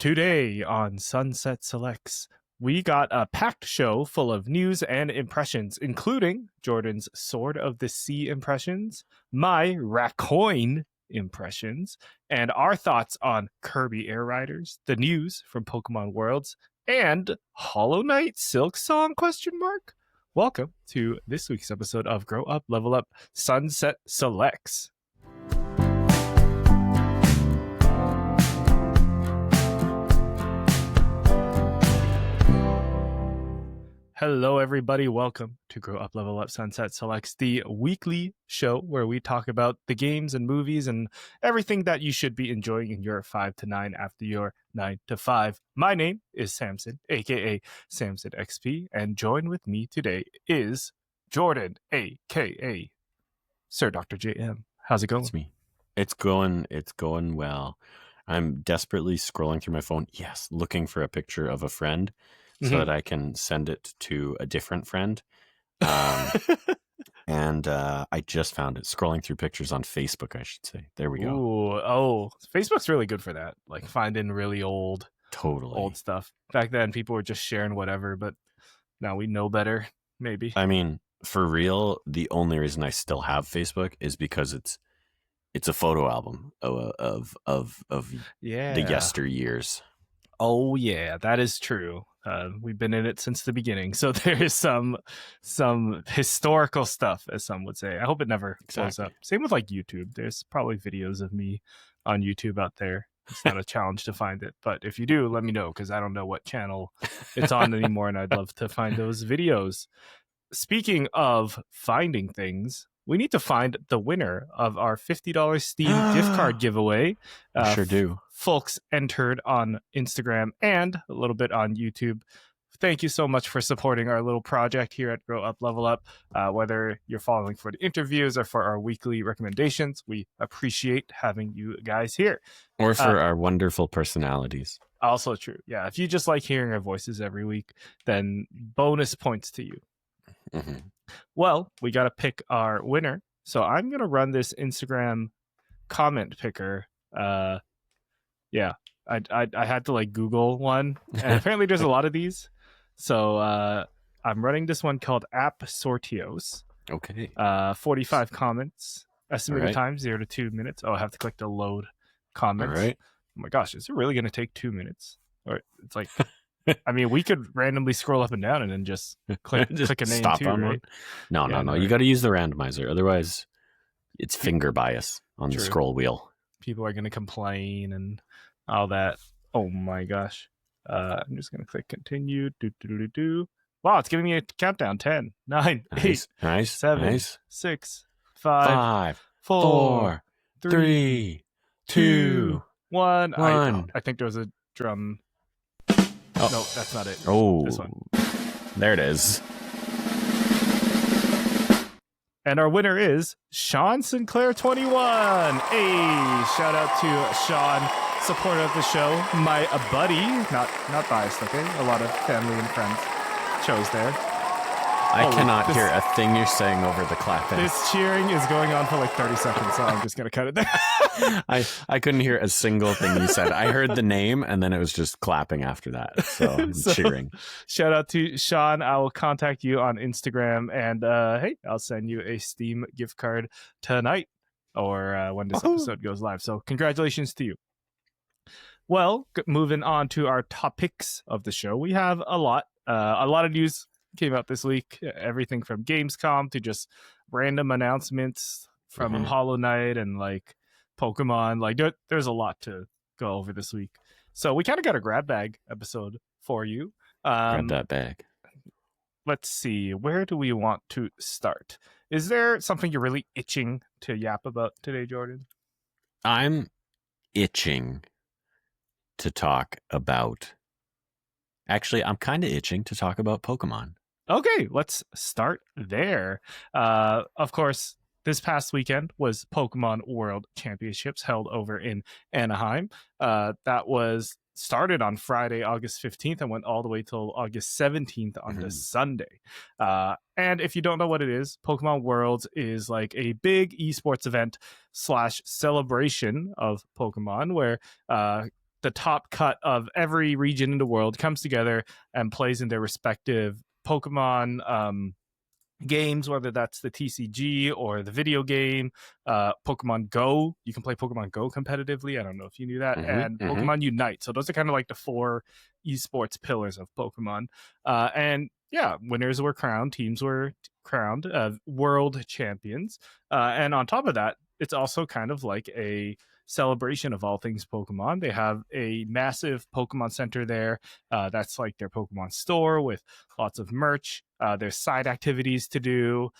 Today on Sunset Selects, we got a packed show full of news and impressions, including Jordan's Sword of the Sea impressions, my Raccoin impressions, and our thoughts on Kirby Air Riders, the news from Pokémon Worlds, and Hollow Knight Silksong ? Welcome to this week's episode of Grow Up, Level Up, Sunset Selects. Hello, everybody. Welcome to Grow Up, Level Up, Sunset Selects, the weekly show where we talk about the games and movies and everything that you should be enjoying in your 5 to 9 after your 9 to 5. My name is Samson, aka Samson XP, and join with me today is Jordan, aka Sir Dr. JM. How's it going? It's me. It's going well. I'm desperately scrolling through my phone. Yes, looking for a picture of a friend. So that I can send it to a different friend. And I just found it. Scrolling through pictures on Facebook, I should say. There we go. Oh, Facebook's really good for that. Like finding really old stuff. Back then, people were just sharing whatever, but now we know better, maybe. I mean, for real, the only reason I still have Facebook is because it's a photo album of the yesteryears. Oh, yeah, that is true. We've been in it since the beginning, so there is some historical stuff, as some would say. I hope it never blows up. Same with like YouTube. There's probably videos of me on YouTube out there. It's not a challenge to find it, but if you do, let me know, because I don't know what channel it's on anymore, and I'd love to find those videos. Speaking of finding things, we need to find the winner of our $50 Steam gift card giveaway. Sure do. Folks entered on Instagram and a little bit on YouTube. Thank you so much for supporting our little project here at Grow Up, Level Up. Whether you're following for the interviews or for our weekly recommendations, we appreciate having you guys here. Or for our wonderful personalities. Also true. Yeah, if you just like hearing our voices every week, then bonus points to you. Mm-hmm. Well, we got to pick our winner. So I'm going to run this Instagram comment picker. Yeah, I had to like Google one, and apparently there's a lot of these. So I'm running this one called App Sortios. Okay. 45 comments. Estimated time 0 to 2 minutes. Oh, I have to click the load comments. All right. Oh my gosh, is it really going to take 2 minutes? Or it's like, I mean, we could randomly scroll up and down and then just click a name stop too, on right? One. No. You got to use the randomizer. Otherwise, it's finger bias on the scroll wheel. People are going to complain and all that. Oh my gosh. I'm just going to click continue. Wow, it's giving me a countdown. 10, 9, 8, 7, 6, 5, 4, 3, 2, 1. I think there was a drum. Oh. No, that's not it. Oh, this one. There it is. And our winner is Sean Sinclair 21. Hey, shout out to Sean, supporter of the show. My buddy, not biased, okay? A lot of family and friends chose there. I cannot hear a thing you're saying over the clapping. This cheering is going on for like 30 seconds, so I'm just going to cut it there. I couldn't hear a single thing you said. I heard the name, and then it was just clapping after that. So I'm cheering. Shout out to Sean. I will contact you on Instagram, and hey, I'll send you a Steam gift card tonight or when this episode goes live. So congratulations to you. Well, moving on to our topics of the show, we have a lot of news came out this week. Everything from Gamescom to just random announcements from Hollow Knight and like Pokemon. Like there's a lot to go over this week. So we kind of got a grab bag episode for you. Grab that bag. Let's see. Where do we want to start? Is there something you're really itching to yap about today, Jordan? I'm itching to talk about... Actually, I'm kind of itching to talk about Pokemon. Okay, let's start there. Of course, this past weekend was Pokemon World Championships held over in Anaheim. That was started on Friday, August 15th, and went all the way till August 17th on the Sunday. And if you don't know what it is, Pokemon Worlds is like a big esports event / celebration of Pokemon where the top cut of every region in the world comes together and plays in their respective Pokemon games, whether that's the TCG or the video game. Pokemon Go, you can play Pokemon Go competitively. I don't know if you knew that. And Pokemon Unite. So those are kind of like the 4 esports pillars of Pokemon. And yeah, winners were crowned, teams were crowned world champions. And on top of that, it's also kind of like a celebration of all things Pokemon. They have a massive Pokemon Center there. That's like their Pokemon store with lots of merch. There's side activities to do.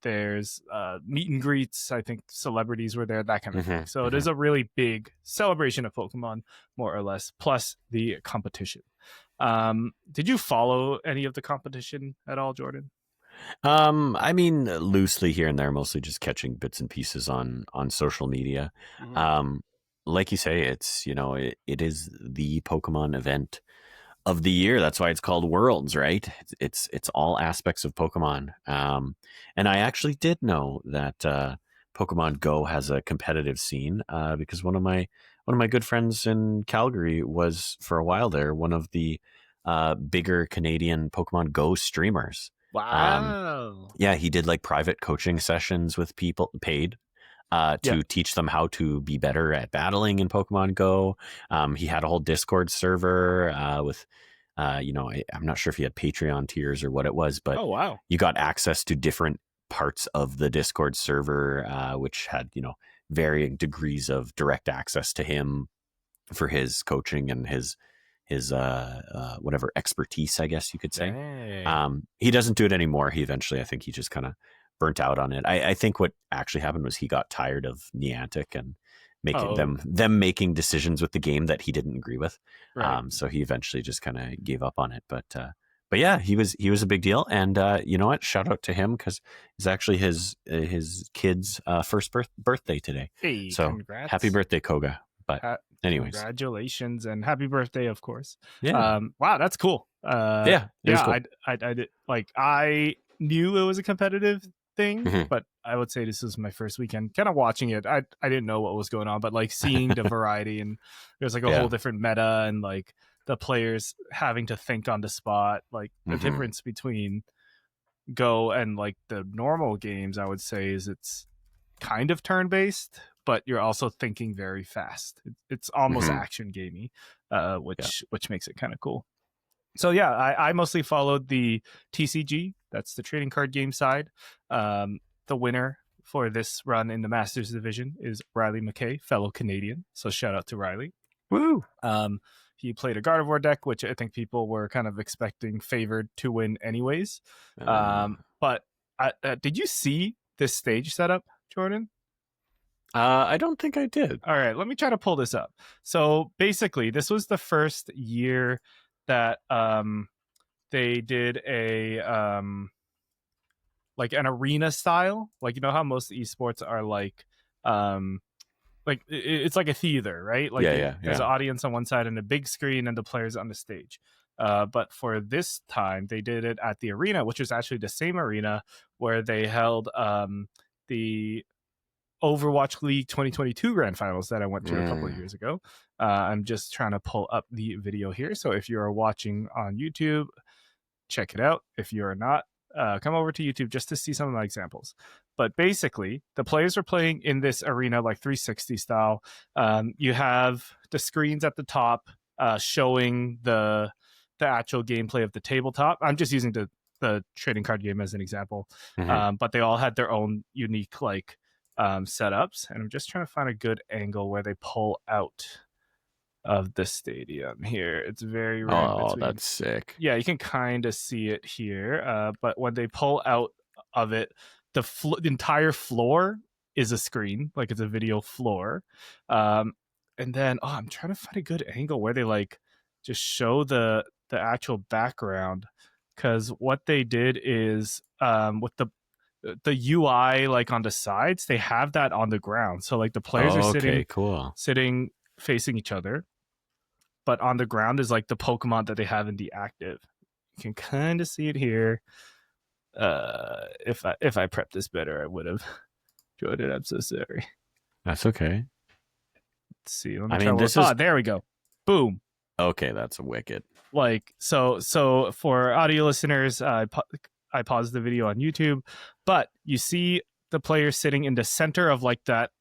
There's meet and greets. I think celebrities were there, that kind of thing. So it is a really big celebration of Pokemon, more or less, plus the competition. Did you follow any of the competition at all, Jordan? I mean, loosely here and there, mostly just catching bits and pieces on social media. Like you say, it's, it is the Pokemon event of the year. That's why it's called Worlds, right? It's all aspects of Pokemon. And I actually did know that Pokemon Go has a competitive scene because one of my good friends in Calgary was, for a while there, one of the bigger Canadian Pokemon Go streamers. Wow. Yeah, he did like private coaching sessions with people, paid to teach them how to be better at battling in Pokemon Go. He had a whole Discord server with, I'm not sure if he had Patreon tiers or what it was, but oh, wow, you got access to different parts of the Discord server, which had, varying degrees of direct access to him for his coaching and his whatever expertise, I guess you could say. He doesn't do it anymore. I think he just kind of burnt out on it. I think what actually happened was he got tired of Niantic and making them making decisions with the game that he didn't agree with. Right. So he eventually just kind of gave up on it. But yeah, he was a big deal. And you know what? Shout out to him, because it's actually his kid's first birthday today. Hey, so congrats. Happy birthday, Koga. But anyways, congratulations and happy birthday, of course. Yeah. Wow, that's cool. Cool. I did, like, I knew it was a competitive thing, but I would say this was my first weekend kind of watching it. I didn't know what was going on, but like seeing the variety, and there's like a whole different meta, and like the players having to think on the spot, like the difference between Go and like the normal games, I would say, is it's kind of turn-based, but you're also thinking very fast. It's almost action gamey, which makes it kind of cool. So yeah, I mostly followed the TCG. That's the trading card game side. The winner for this run in the Masters division is Riley McKay, fellow Canadian. So shout out to Riley. Woo! He played a Gardevoir deck, which I think people were kind of expecting favored to win anyways. But did you see this stage setup, Jordan? I don't think I did. All right, let me try to pull this up. So basically, this was the first year that they did a like an arena style, like, you know how most esports are like it's like a theater, right? Like there's an audience on one side and a big screen and the players on the stage. But for this time, they did it at the arena, which was actually the same arena where they held the Overwatch League 2022 Grand Finals that I went to a couple of years ago. I'm just trying to pull up the video here. So if you're watching on YouTube, check it out. If you're not, come over to YouTube just to see some of my examples. But basically, the players are playing in this arena like 360 style. You have the screens at the top showing the actual gameplay of the tabletop. I'm just using the trading card game as an example. But they all had their own unique like setups, and I'm just trying to find a good angle where they pull out of the stadium here. It's very rare. That's sick. Yeah, you can kind of see it here, but when they pull out of it, the entire floor is a screen, like it's a video floor. And then I'm trying to find a good angle where they like just show the actual background, because what they did is with the UI like on the sides, they have that on the ground. So like the players are sitting facing each other, but on the ground is like the Pokemon that they have in the active. You can kind of see it here. If I prepped this better, I would have showed it. I'm so sorry. That's okay. Let's see. Let me try there we go. Boom. Okay, that's wicked. Like so for audio listeners, I paused the video on YouTube, but you see the player sitting in the center of like that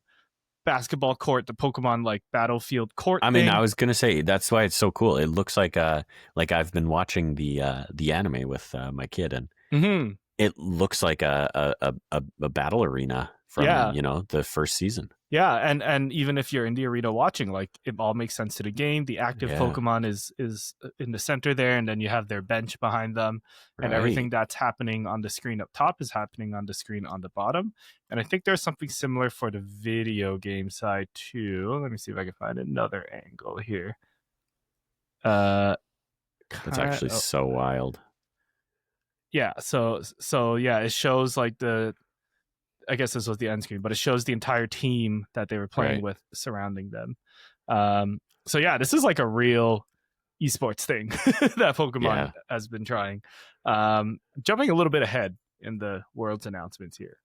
basketball court, the Pokemon like battlefield court I mean, thing. I was gonna say that's why it's so cool. It looks like I've been watching the anime with my kid, and Mm-hmm. it looks like a battle arena from the first season. Yeah, and even if you're in the arena watching, like it all makes sense to the game. The active Pokemon is in the center there, and then you have their bench behind them, and everything that's happening on the screen up top is happening on the screen on the bottom. And I think there's something similar for the video game side too. Let me see if I can find another angle here. That's actually so wild. Yeah, so yeah, it shows like I guess this was the end screen, but it shows the entire team that they were playing with surrounding them. So yeah, this is like a real esports thing that Pokemon has been trying. Jumping a little bit ahead in the Worlds announcements here,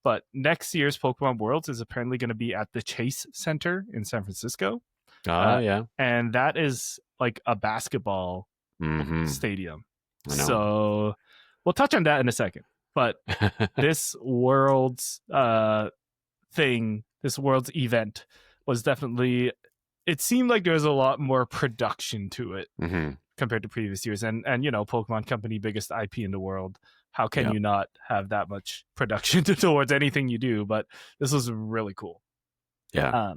but next year's Pokemon Worlds is apparently going to be at the Chase Center in San Francisco. And that is like a basketball stadium. So we'll touch on that in a second. But this Worlds this Worlds event was definitely, it seemed like there was a lot more production to it compared to previous years. And Pokemon Company, biggest IP in the world. How can you not have that much production towards anything you do? But this was really cool. Yeah.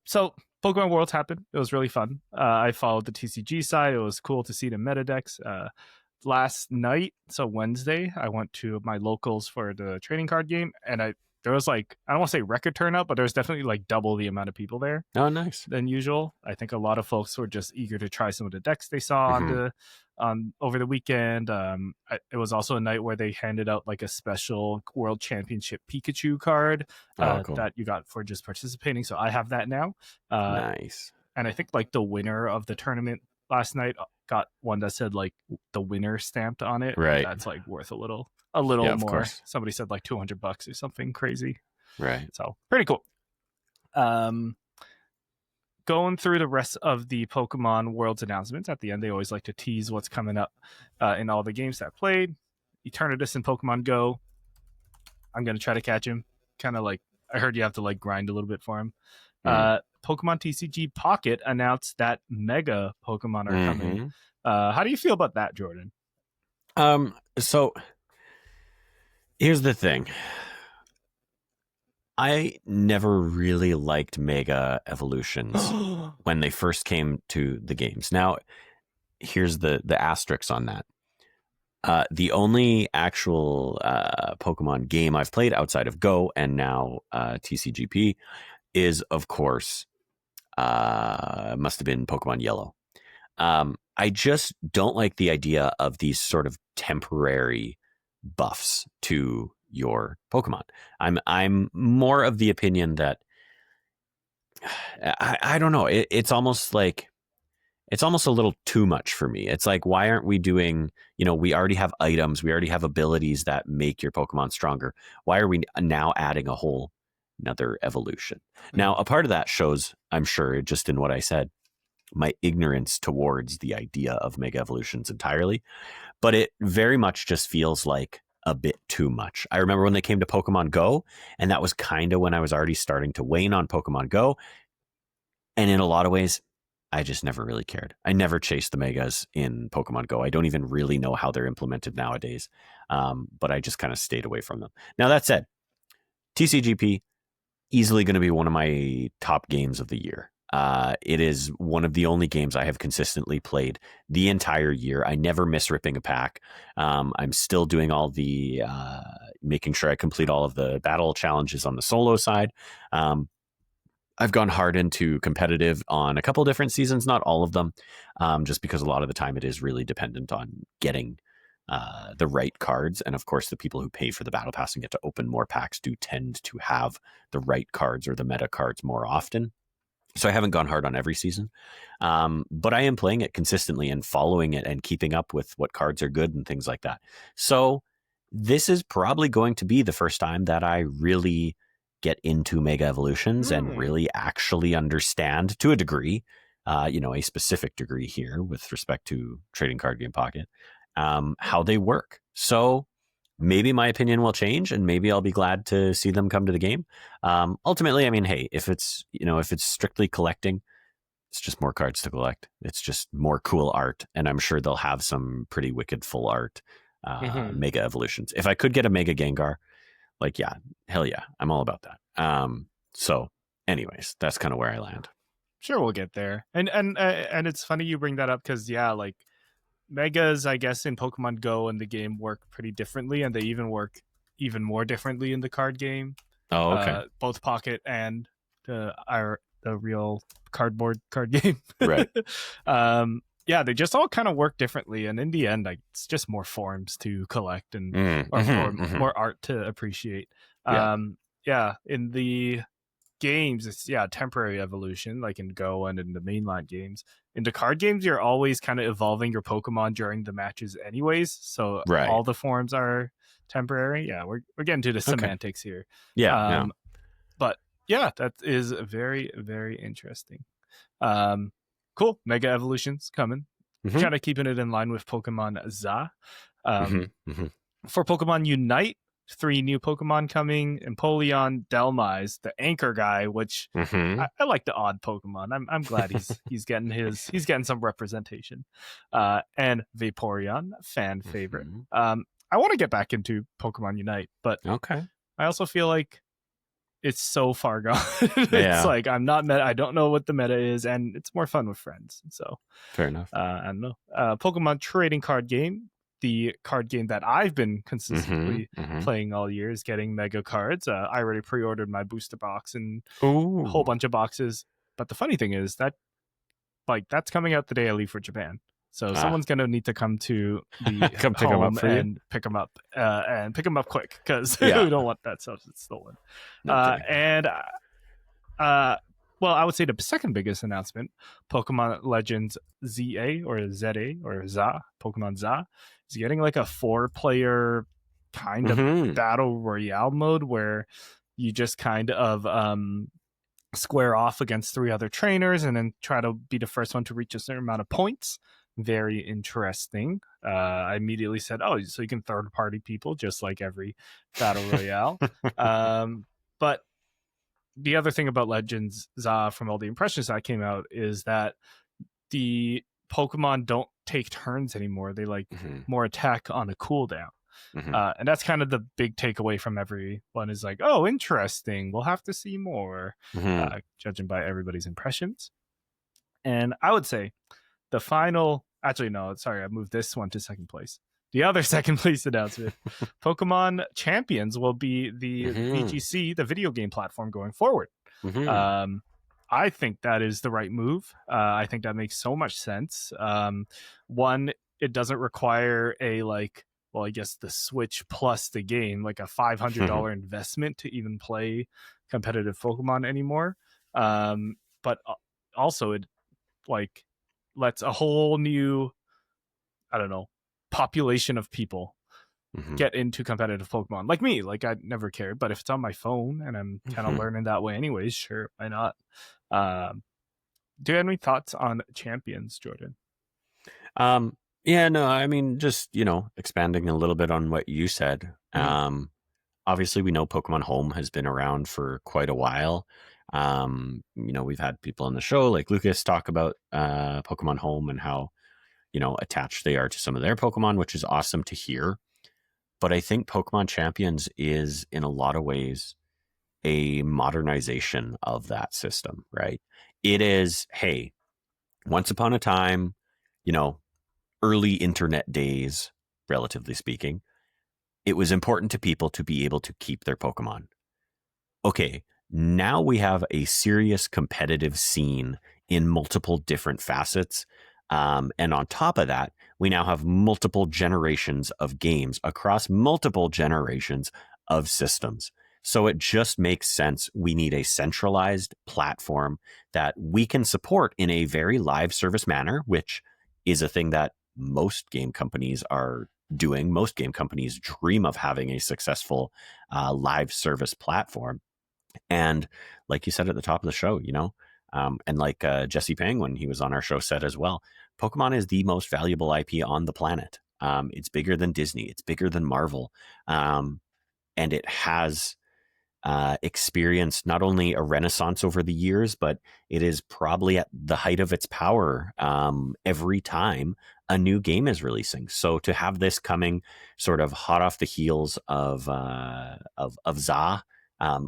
So Pokemon Worlds happened. It was really fun. I followed the TCG side. It was cool to see the meta decks. Last night, so Wednesday, I went to my locals for the trading card game, and there was like, I don't want to say record turnout, but there was definitely like double the amount of people there. Oh, nice. Than usual. I think a lot of folks were just eager to try some of the decks they saw on over the weekend. It was also a night where they handed out like a special World Championship Pikachu card cool. that you got for just participating. So I have that now. Nice. And I think like the winner of the tournament last night got one that said like the winner stamped on it. Right. That's like worth a little more. Course. Somebody said like $200 or something crazy. Right. So pretty cool. Going through the rest of the Pokemon Worlds announcements, at the end they always like to tease what's coming up in all the games that played. Eternatus in Pokemon Go. I'm gonna try to catch him. Kind of like, I heard you have to like grind a little bit for him. Pokemon TCG Pocket announced that Mega Pokemon are coming. How do you feel about that, Jordan? So here's the thing. I never really liked Mega Evolutions when they first came to the games. Now, here's the asterisk on that. The only actual Pokemon game I've played outside of Go and now TCGP is, of course, must have been Pokemon Yellow. I just don't like the idea of these sort of temporary buffs to your Pokemon. I'm more of the opinion that I don't know. It's almost like, it's almost a little too much for me. It's like, why aren't we doing, we already have items, we already have abilities that make your Pokemon stronger. Why are we now adding a whole another evolution? Now, a part of that shows, I'm sure, just in what I said, my ignorance towards the idea of Mega Evolutions entirely, but it very much just feels like a bit too much. I remember when they came to Pokemon Go, and that was kind of when I was already starting to wane on Pokemon Go. And in a lot of ways, I just never really cared. I never chased the Megas in Pokemon Go. I don't even really know how they're implemented nowadays, but I just kind of stayed away from them. Now, that said, TCGP, easily going to be one of my top games of the year. It is one of the only games I have consistently played the entire year. I never miss ripping a pack. I'm still doing all the making sure I complete all of the battle challenges on the solo side. I've gone hard into competitive on a couple different seasons, not all of them, just because a lot of the time it is really dependent on getting the right cards. And of course, the people who pay for the battle pass and get to open more packs do tend to have the right cards or the meta cards more often. So I haven't gone hard on every season, but I am playing it consistently and following it and keeping up with what cards are good and things like that. So this is probably going to be the first time that I really get into Mega Evolutions and really actually understand, to a degree, a specific degree here with respect to Trading Card Game Pocket, how they work. So maybe my opinion will change, and maybe I'll be glad to see them come to the game. Ultimately, I mean, hey, if it's strictly collecting, it's just more cards to collect. It's just more cool art, and I'm sure they'll have some pretty wicked full art mega evolutions. If I could get a Mega Gengar, like, yeah, hell yeah, I'm all about that. So anyways, that's kind of where I land. Sure, we'll get there. And it's funny you bring that up because, yeah, like megas, I guess, in Pokemon Go and the game work pretty differently, and they even work even more differently in the card game. Oh, okay. Both Pocket and the real cardboard card game. Right. Yeah, they just all kind of work differently, and in the end, like, it's just more forms to collect and more art to appreciate. Yeah, in the games, it's temporary evolution, like in Go and in the mainline games. In the card games, you're always kind of evolving your Pokemon during the matches anyways, so all the forms are temporary. Yeah, we're getting to the semantics here. But yeah, that is very, very interesting. Cool. Mega evolutions coming. Kind of keeping it in line with Pokemon ZA. For Pokemon Unite, 3 new Pokemon coming: Empoleon, Delmise, the anchor guy, which I like the odd Pokemon. I'm glad he's getting some representation. And Vaporeon, fan favorite. I want to get back into Pokemon Unite, but I also feel like it's so far gone. It's like I'm not meta. I don't know what the meta is, and it's more fun with friends. So fair enough. I don't know. Pokemon Trading Card Game, the card game that I've been consistently playing all year, is getting mega cards. I already pre-ordered my booster box and a whole bunch of boxes. But the funny thing is that, like, that's coming out the day I leave for Japan. So someone's gonna need to come to the come pick them up for you and pick them up quick, because we don't want that stuff stolen. Well, I would say the second biggest announcement, Pokemon Legends ZA or ZA or ZA, Pokemon ZA, is getting like a 4-player kind of battle royale mode where you just kind of square off against 3 other trainers and then try to be the first one to reach a certain amount of points. Very interesting. I immediately said, oh, so you can third-party people just like every battle royale. But the other thing about Legends ZA, from all the impressions that came out, is that the Pokemon don't take turns anymore. They like more attack on a cooldown. And that's kind of the big takeaway from everyone, is like, oh, interesting. We'll have to see more, judging by everybody's impressions. And I would say the final... Actually, no, sorry, I moved this one to second place. The other second place announcement, Pokemon Champions will be the VGC, the video game platform, going forward. I think that is the right move. I think that makes so much sense. One, it doesn't require a, like, well, I guess the Switch plus the game, like a $500 investment to even play competitive Pokemon anymore. But also it, like, lets a whole new, I don't know, population of people get into competitive Pokemon. Like me, like, I never cared, but if it's on my phone and I'm kind of learning that way anyways, sure, why not? Do you have any thoughts on Champions, Jordan? Yeah, no, I mean, just, expanding a little bit on what you said. Obviously, we know Pokemon Home has been around for quite a while. We've had people on the show like Lucas talk about Pokemon Home and how, attached they are to some of their Pokemon, which is awesome to hear. But I think Pokemon Champions is, in a lot of ways, a modernization of that system, right? It is, hey, once upon a time, early internet days, relatively speaking, it was important to people to be able to keep their Pokemon. Okay, now we have a serious competitive scene in multiple different facets. And on top of that, we now have multiple generations of games across multiple generations of systems. So it just makes sense. We need a centralized platform that we can support in a very live service manner, which is a thing that most game companies are doing. Most game companies dream of having a successful live service platform. And like you said at the top of the show, And like Jesse Penguin, he was on our show, said as well, Pokemon is the most valuable IP on the planet. It's bigger than Disney. It's bigger than Marvel. And it has experienced not only a renaissance over the years, but it is probably at the height of its power every time a new game is releasing. So to have this coming sort of hot off the heels of ZA,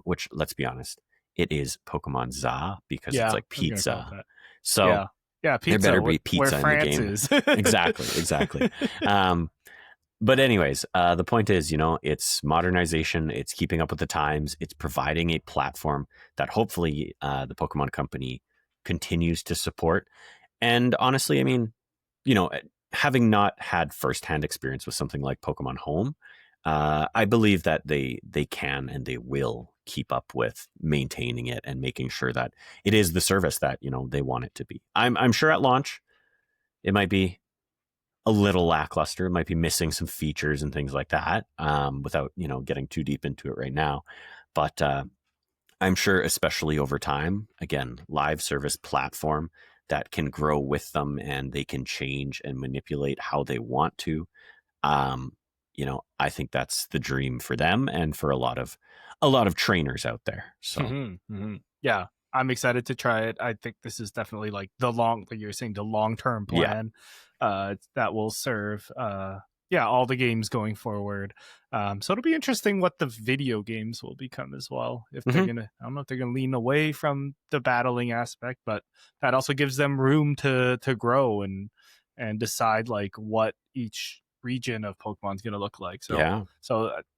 which, let's be honest, it is Pokemon ZA because it's like pizza. So yeah, pizza. There better be pizza in France the game. Is. Exactly. But anyways, the point is, it's modernization, it's keeping up with the times, it's providing a platform that hopefully the Pokemon Company continues to support. And honestly, I mean, having not had firsthand experience with something like Pokemon Home, I believe that they can and they will keep up with maintaining it and making sure that it is the service that, they want it to be. I'm sure at launch, it might be a little lackluster. It might be missing some features and things like that without, getting too deep into it right now. But I'm sure, especially over time, again, live service platform that can grow with them and they can change and manipulate how they want to. I think that's the dream for them and for a lot of trainers out there. So yeah, I'm excited to try it. I think this is definitely like like you're saying, the long-term plan that will serve all the games going forward. So it'll be interesting what the video games will become as well. If they're gonna, I don't know if they're gonna lean away from the battling aspect, but that also gives them room to grow and decide like what each region of Pokemon's gonna look like. So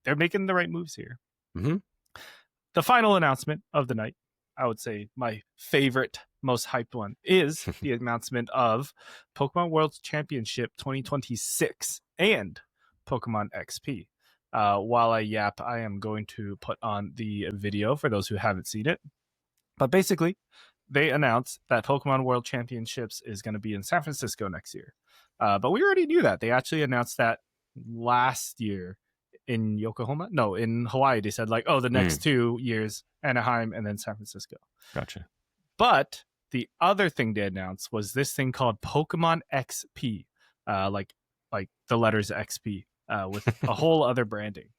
they're making the right moves here. The final announcement of the night, I would say my favorite, most hyped one, is the announcement of Pokemon Worlds Championship 2026 and Pokemon XP. While I yap, I am going to put on the video for those who haven't seen it. But basically, they announced that Pokemon World Championships is going to be in San Francisco next year. But we already knew that. They actually announced that last year in Yokohama. No, in Hawaii. They said like, the next 2 years, Anaheim and then San Francisco. Gotcha. But the other thing they announced was this thing called Pokemon XP, like the letters XP, with a whole other branding.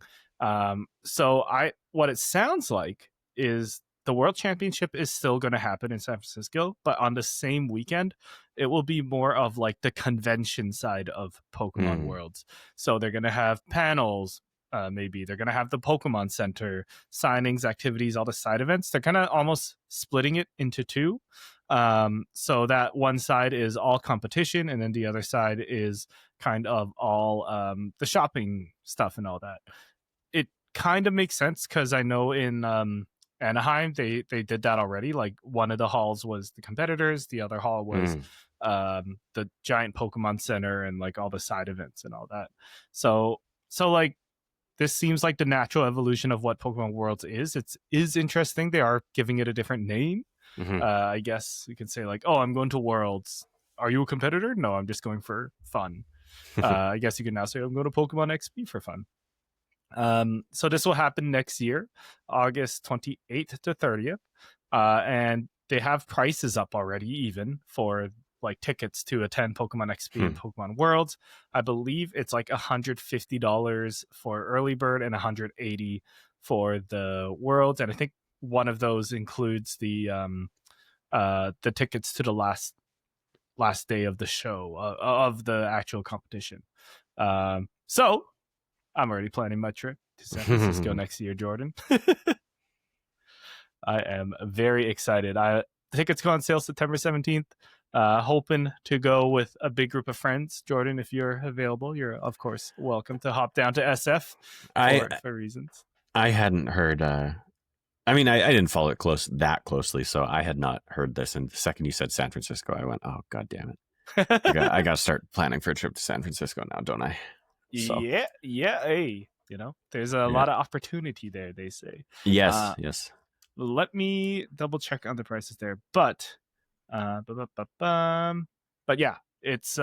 So what it sounds like is the World Championship is still going to happen in San Francisco, but on the same weekend, it will be more of like the convention side of Pokemon Worlds. So they're going to have panels. Maybe they're going to have the Pokemon Center, signings, activities, all the side events. They're kind of almost splitting it into two. So that one side is all competition, and then the other side is kind of all the shopping stuff and all that. It kind of makes sense because I know in Anaheim, they did that already. Like one of the halls was the competitors, the other hall was the giant Pokemon Center and like all the side events and all that. So like, this seems like the natural evolution of what Pokemon Worlds is. It is interesting. They are giving it a different name. I guess you could say like, I'm going to Worlds. Are you a competitor? No, I'm just going for fun. I guess you can now say I'm going to Pokemon XP for fun. So this will happen next year, August 28th to 30th. And they have prices up already even for like tickets to attend Pokemon XP and Pokemon Worlds. I believe it's like $150 for early bird and $180 for the Worlds. And I think one of those includes the tickets to the last day of the show, of the actual competition. So I'm already planning my trip to San Francisco next year, Jordan. I am very excited. Tickets go on sale September 17th. Hoping to go with a big group of friends. Jordan, if you're available, you're of course welcome to hop down to SF for reasons. I hadn't heard. I didn't follow it that closely, so I had not heard this. And the second you said San Francisco, I went, "Oh, God damn it! I got to start planning for a trip to San Francisco now, don't I?" So. Yeah. Hey, there's a lot of opportunity there. They say. Yes. Let me double check on the prices there, but yeah, it's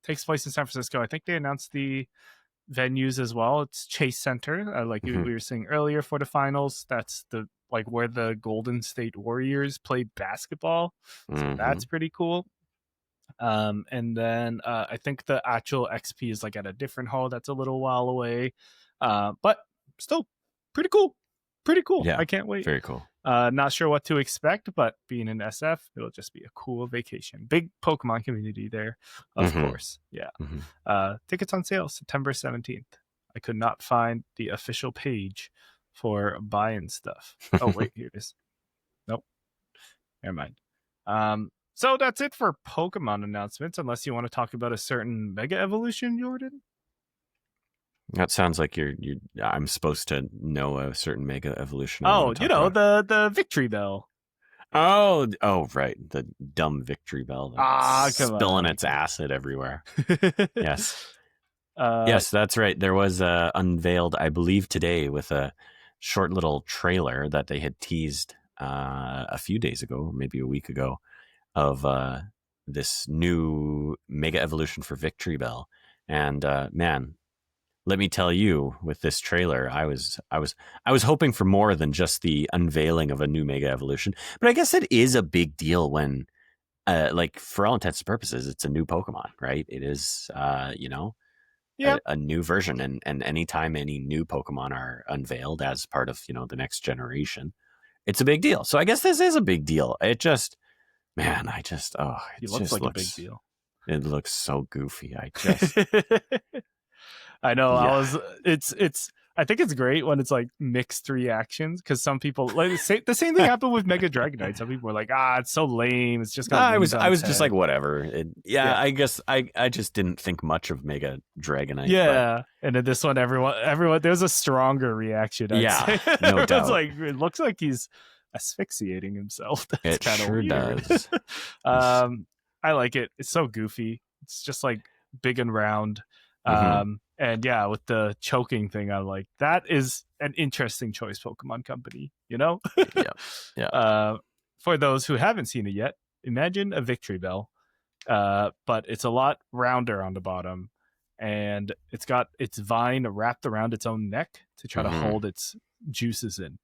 takes place in San Francisco. I think they announced the venues as well. It's Chase Center, like we were saying earlier for the finals. That's the like where the Golden State Warriors played basketball. So that's pretty cool. And then I think the actual XP is like at a different hall that's a little while away. But still pretty cool. Pretty cool. Yeah, I can't wait. very cool. Not sure what to expect, but being in SF, it'll just be a cool vacation. Big Pokemon community there, of course. Yeah. Tickets on sale September 17th. I could not find the official page for buying stuff. Oh, wait, here it is. Nope. Never mind. So that's it for Pokemon announcements, unless you want to talk about a certain Mega Evolution, Jordan. That sounds like I'm supposed to know a certain Mega Evolution. Oh, you know, the Victory Bell. Oh, right. The dumb Victory Bell that's spilling its acid everywhere. Yes. Yes, that's right. There was unveiled, I believe, today with a short little trailer that they had teased a few days ago, maybe a week ago, of this new Mega Evolution for Victory Bell. And man, let me tell you, with this trailer, I was hoping for more than just the unveiling of a new Mega Evolution. But I guess it is a big deal when, like, for all intents and purposes, it's a new Pokemon, right? It is, a new version. And anytime any new Pokemon are unveiled as part of, the next generation, it's a big deal. So I guess this is a big deal. It just, man, it looks like a big deal. It looks so goofy. I just... I know. Yeah. I think it's great when it's like mixed reactions, because some people like the same thing happened with Mega Dragonite. Some people were like, it's so lame. It's just I was just like, whatever. I guess I just didn't think much of Mega Dragonite. Yeah. And in this one, everyone there's a stronger reaction. I'd say. No doubt. It's like, it looks like he's asphyxiating himself. That's it sure weird. does. I like it. It's so goofy. It's just like big and round. And yeah, with the choking thing, I'm like, that is an interesting choice, Pokemon Company, Yeah. For those who haven't seen it yet, imagine a Victory Bell, but it's a lot rounder on the bottom, and it's got its vine wrapped around its own neck to try to hold its juices in.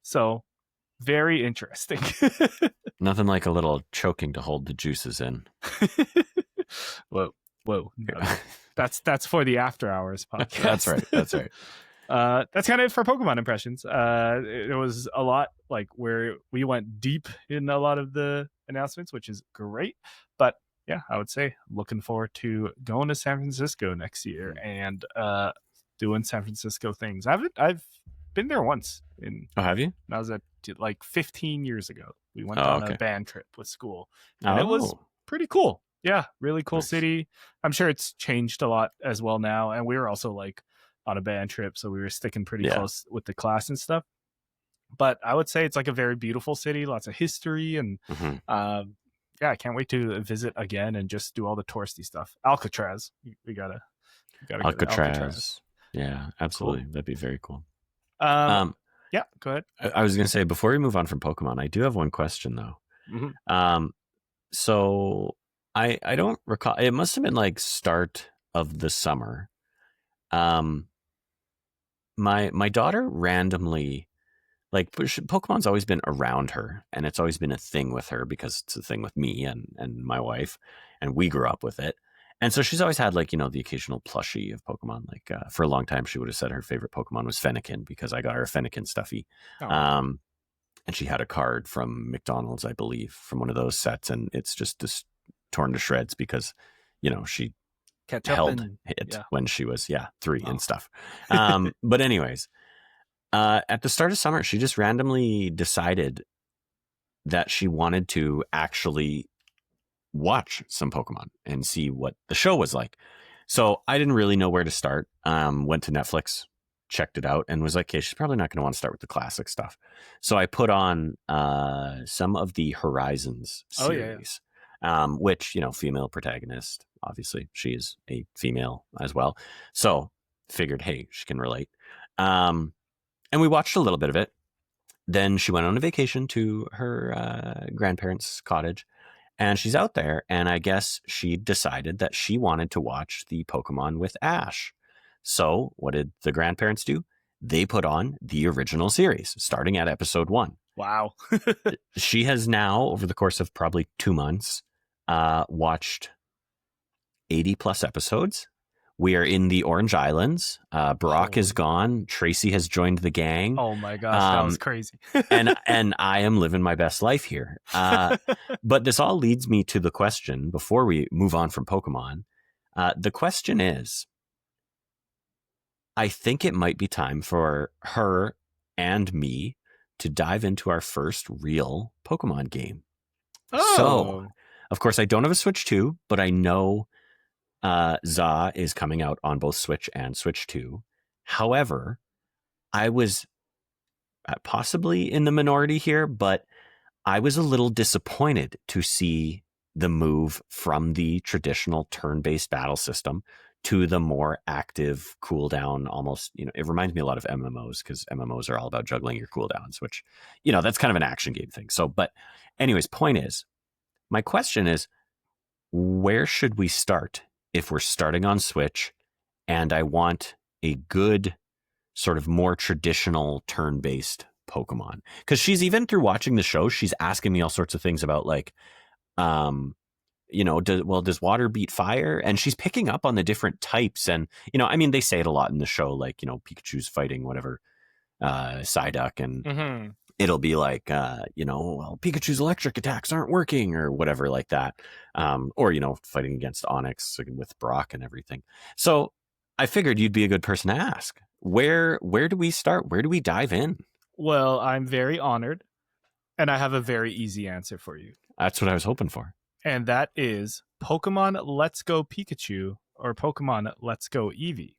So very interesting. Nothing like a little choking to hold the juices in. Whoa. No. That's for the After Hours podcast. That's right. That's kind of it for Pokemon impressions. It was a lot like where we went deep in a lot of the announcements, which is great. But yeah, I would say looking forward to going to San Francisco next year and doing San Francisco things. I've been there once. Have you? I was at like 15 years ago. We went on a band trip with school, and it was pretty cool. Yeah, really cool city. I'm sure it's changed a lot as well now. And we were also like on a band trip, so we were sticking pretty close with the class and stuff. But I would say it's like a very beautiful city, lots of history, and I can't wait to visit again and just do all the touristy stuff. Alcatraz, we gotta Alcatraz. Yeah, absolutely. Cool. That'd be very cool. Yeah, go ahead. I was gonna say, before we move on from Pokemon, I do have one question though. So I don't recall. It must have been like start of the summer. My daughter randomly, like, Pokemon's always been around her, and it's always been a thing with her because it's a thing with me and my wife, and we grew up with it. And so she's always had, like, the occasional plushie of Pokemon. Like, for a long time, she would have said her favorite Pokemon was Fennekin because I got her a Fennekin stuffy. And she had a card from McDonald's, I believe, from one of those sets, and it's just torn to shreds because she held it when she was 3 and stuff. But anyways, at the start of summer, she just randomly decided that she wanted to actually watch some Pokemon and see what the show was like. So I didn't really know where to start. Went to Netflix, checked it out, and was like, okay, she's probably not going to want to start with the classic stuff. So I put on some of the Horizons series. Which, female protagonist, obviously she is a female as well. So figured, hey, she can relate. And we watched a little bit of it. Then she went on a vacation to her grandparents' cottage, and she's out there. And I guess she decided that she wanted to watch the Pokemon with Ash. So what did the grandparents do? they put on the original series, starting at episode 1. Wow. She has now, over the course of probably 2 months, watched 80 plus episodes. We are in the Orange Islands. Brock is gone. Tracy has joined the gang. Oh my gosh, that was crazy. and I am living my best life here. But this all leads me to the question, before we move on from Pokemon. The question is, I think it might be time for her and me to dive into our first real Pokemon game. Oh. So, of course, I don't have a Switch 2, but I know ZA is coming out on both Switch and Switch 2. However, I was possibly in the minority here, but I was a little disappointed to see the move from the traditional turn-based battle system to the more active cooldown. Almost, it reminds me a lot of MMOs, because MMOs are all about juggling your cooldowns, which, that's kind of an action game thing. So, but anyways, point is, my question is, where should we start if we're starting on Switch and I want a good sort of more traditional turn-based Pokemon? Because she's, even through watching the show, she's asking me all sorts of things about, like, does water beat fire? And she's picking up on the different types. And, they say it a lot in the show, like, Pikachu's fighting whatever, Psyduck, and it'll be like, Pikachu's electric attacks aren't working or whatever like that. Or, fighting against Onix with Brock and everything. So I figured you'd be a good person to ask. Where do we start? Where do we dive in? Well, I'm very honored, and I have a very easy answer for you. That's what I was hoping for. And that is Pokemon Let's Go Pikachu, or Pokemon Let's Go Eevee,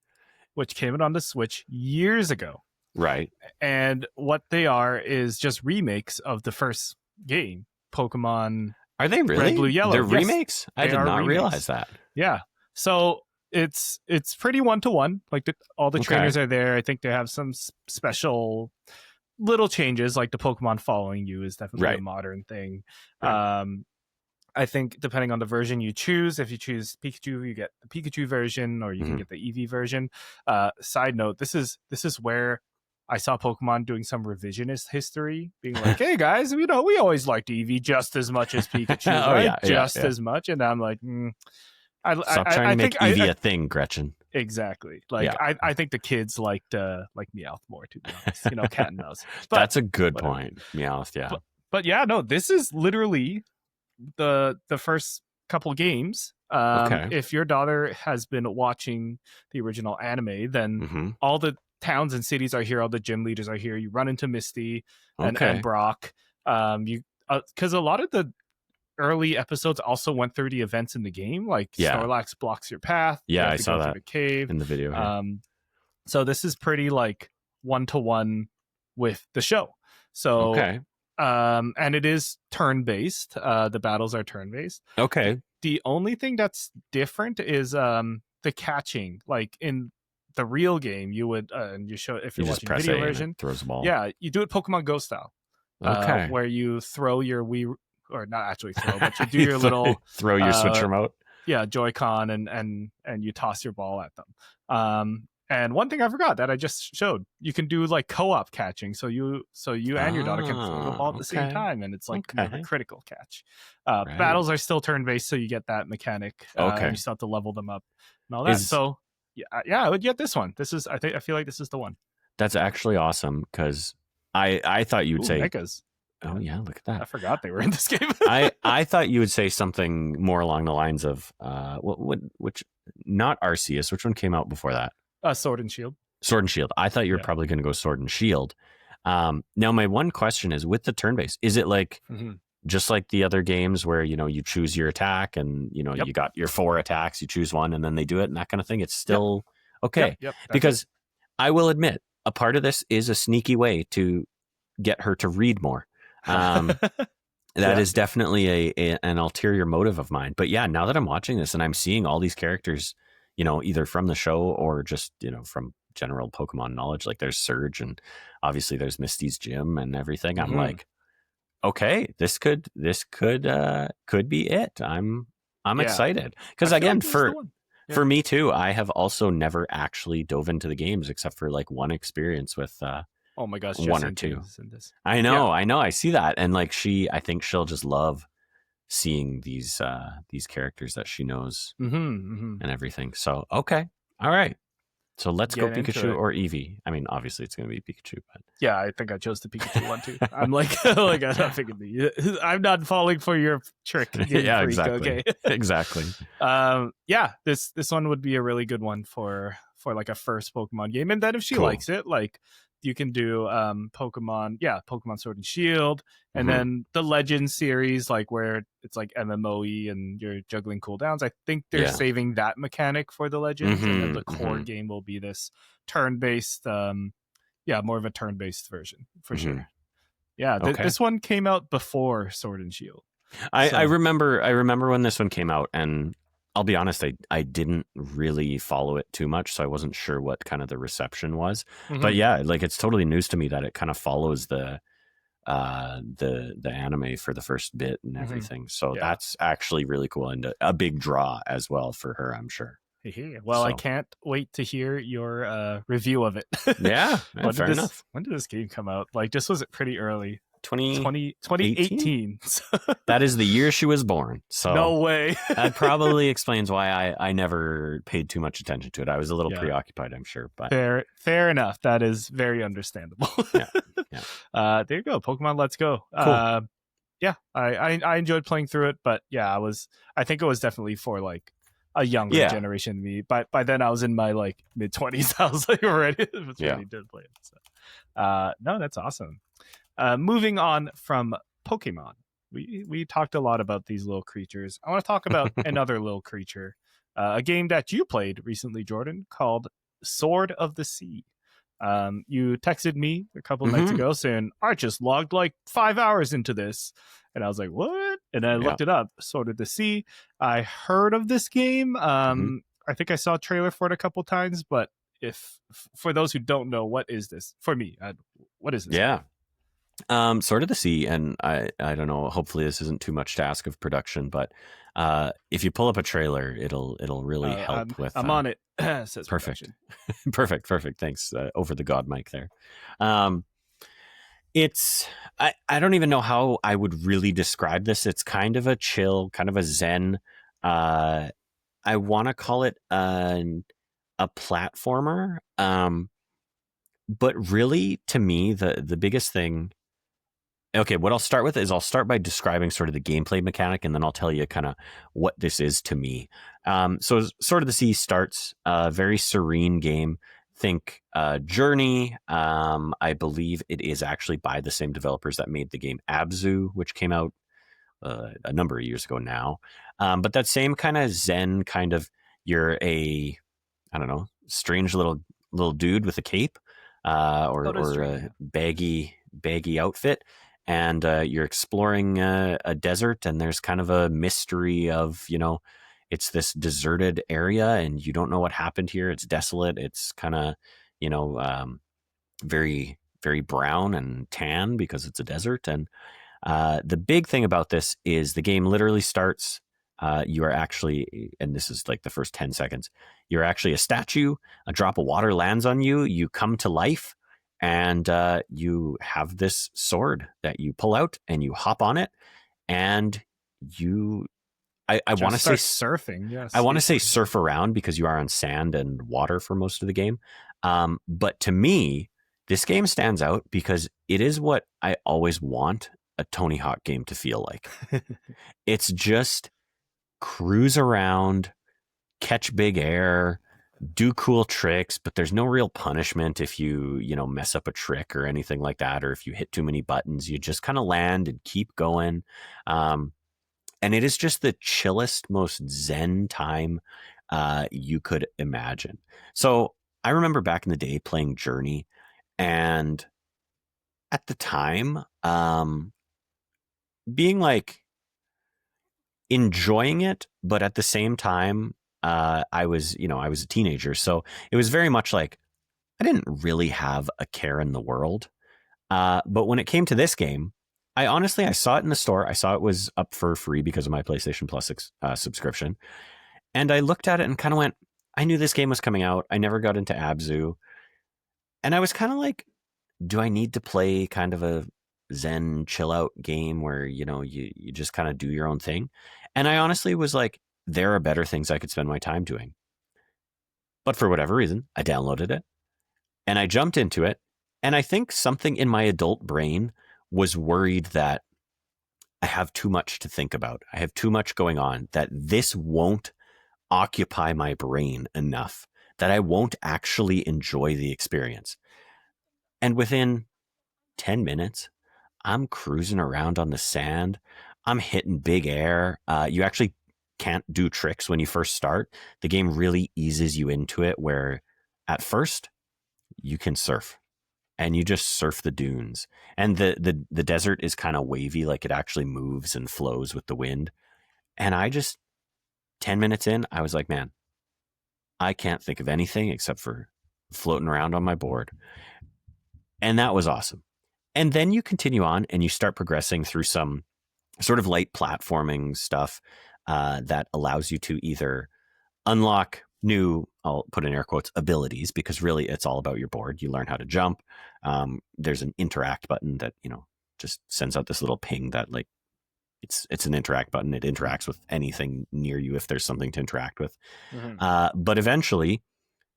which came out on the Switch years ago. Right. And what they are is just remakes of the first game, Pokemon. Are they really? Red, Blue, Yellow. They're yes, remakes? I did not realize that. Yeah. So it's pretty one-to-one. Like all the trainers are there. I think they have some special little changes, like the Pokemon following you is definitely a modern thing. Right. I think depending on the version you choose, if you choose Pikachu, you get the Pikachu version, or you can get the Eevee version. Side note, this is where I saw Pokemon doing some revisionist history, being like, hey guys, we always liked Eevee just as much as Pikachu, right? Just as much. And I'm like, stop trying to make Eevee a thing, Gretchen. Exactly. Like, I think the kids liked Meowth more, to be honest. Cat and mouse. But, that's a good point. Meowth, yeah. But yeah, no, this is literally the first couple games. If your daughter has been watching the original anime, then all the towns and cities are here, all the gym leaders are here. You run into Misty and Brock. Because a lot of the early episodes also went through the events in the game, like Snorlax blocks your path. Yeah, I saw that the cave in the video. So this is pretty like one-to-one with the show. So and it is turn-based. The battles are turn-based. Okay. The only thing that's different is the catching. Like in the real game, you would and you show, if you're watching video version, throws the ball. Yeah, you do it Pokemon Go style. Where you throw your Wii, or not actually throw, but you do your little throw your Switch remote. Yeah, Joy-Con, and you toss your ball at them. And one thing I forgot that I just showed, you can do like co-op catching. So you and your daughter can throw the ball at the same time, and it's like a critical catch. Battles are still turn-based, so you get that mechanic. You still have to level them up and all that. So yeah, I would get this one. This is, I feel like this is the one. That's actually awesome, because I thought you would say Megas. Oh yeah, look at that. I forgot they were in this game. I thought you would say something more along the lines of which not Arceus. Which one came out before that? Sword and Shield. Sword and Shield. I thought you were probably going to go Sword and Shield. Now my one question is, with the turn base, is it like just like the other games where you choose your attack and you got your 4 attacks, you choose one and then they do it and that kind of thing? It's still okay. Because I will admit, a part of this is a sneaky way to get her to read more. That is definitely an ulterior motive of mine. But yeah, now that I'm watching this and I'm seeing all these characters, either from the show or just, from general Pokemon knowledge, like there's Surge and obviously there's Misty's gym and everything. I'm like, okay, this could be it. I'm excited. Because again, For me too, I have also never actually dove into the games except for like one experience with Oh my gosh, one Jesse or and two. James is in this. I know, I see that, and like I think she'll just love seeing these characters that she knows and everything. So okay, all right. So let's go Pikachu or Eevee. I mean, obviously it's going to be Pikachu, but yeah, I think I chose the Pikachu one too. I'm like, I'm not falling for your trick. Yeah, freak, exactly. Okay, exactly. Yeah, this one would be a really good one for like a first Pokemon game, and then if she likes it, like you can do Pokemon Sword and Shield, and then the Legends series, like where it's like MMOE and you're juggling cooldowns. I think they're saving that mechanic for the Legends, and then the core game will be this turn-based, more of a turn-based version for sure. Yeah, this one came out before Sword and Shield. I remember when this one came out, and I'll be honest, I didn't really follow it too much, so I wasn't sure what kind of the reception was. But yeah, like it's totally news to me that it kind of follows the anime for the first bit and everything. So that's actually really cool and a big draw as well for her, I'm sure. Well, I can't wait to hear your review of it. Yeah, fair enough. When did this game come out? Like, just was it pretty early? 2018. That is the year she was born. So no way. That probably explains why I never paid too much attention to it. I was a little preoccupied, I'm sure. But fair enough. That is very understandable. There you go. Pokemon Let's Go. Cool. I enjoyed playing through it, but I think it was definitely for like a younger generation than me. By then I was in my like mid-20s. I was like ready to play it. So, no, that's awesome. Moving on from Pokemon, we talked a lot about these little creatures. I want to talk about another little creature, a game that you played recently, Jordan, called Sword of the Sea. You texted me a couple nights ago saying, I just logged like 5 hours into this. And I was like, what? And I looked it up, Sword of the Sea. I heard of this game. I think I saw a trailer for it a couple times, but for those who don't know, what is this? For me, what is this? Yeah. Sword of the Sea, and I don't know, hopefully this isn't too much to ask of production, but if you pull up a trailer, it'll really help with I'm on it. Says perfect. perfect thanks. Over the god mic there. It's I don't even know how I would really describe this. It's kind of a chill, kind of a zen, I want to call it a platformer, but really to me the biggest thing. Okay, what I'll start with is I'll start by describing sort of the gameplay mechanic, and then I'll tell you kind of what this is to me. So Sword of the Sea starts a very serene game. Think Journey. I believe it is actually by the same developers that made the game Abzu, which came out a number of years ago now. But that same kind of zen kind of, you're a, I don't know, strange little dude with a cape or a baggy outfit. And you're exploring a desert, and there's kind of a mystery of, it's this deserted area, and you don't know what happened here. It's desolate. It's kind of, very, very brown and tan because it's a desert. And the big thing about this is the game literally starts. You are actually, and this is like the first 10 seconds, you're actually a statue. A drop of water lands on you. You come to life. And you have this sword that you pull out and you hop on it, and I want to say surfing. Yes, I want to say surf around because you are on sand and water for most of the game. But to me, this game stands out because it is what I always want a Tony Hawk game to feel like. It's just cruise around, catch big air, do cool tricks, but there's no real punishment if you mess up a trick or anything like that, or if you hit too many buttons. You just kind of land and keep going. And it is just the chillest, most zen time you could imagine. So I remember back in the day playing Journey, and at the time being like enjoying it, but at the same time I was a teenager, so it was very much like I didn't really have a care in the world. But when it came to this game, I saw it in the store. I saw it was up for free because of my PlayStation Plus subscription. And I looked at it and kind of went, I knew this game was coming out. I never got into Abzu. And I was kind of like, do I need to play kind of a Zen chill out game where, you just kind of do your own thing? And I honestly was like, there are better things I could spend my time doing. But for whatever reason, I downloaded it and I jumped into it. And I think something in my adult brain was worried that I have too much to think about. I have too much going on, that this won't occupy my brain enough, that I won't actually enjoy the experience. And within 10 minutes, I'm cruising around on the sand. I'm hitting big air. You actually can't do tricks when you first start. The game really eases you into it, where at first you can surf and you just surf the dunes. And the desert is kind of wavy, like it actually moves and flows with the wind. And 10 minutes in, I was like, man, I can't think of anything except for floating around on my board. And that was awesome. And then you continue on and you start progressing through some sort of light platforming stuff that allows you to either unlock new, I'll put in air quotes, abilities, because really it's all about your board. You learn how to jump. There's an interact button that, just sends out this little ping that like, it's an interact button. It interacts with anything near you if there's something to interact with. Mm-hmm. But eventually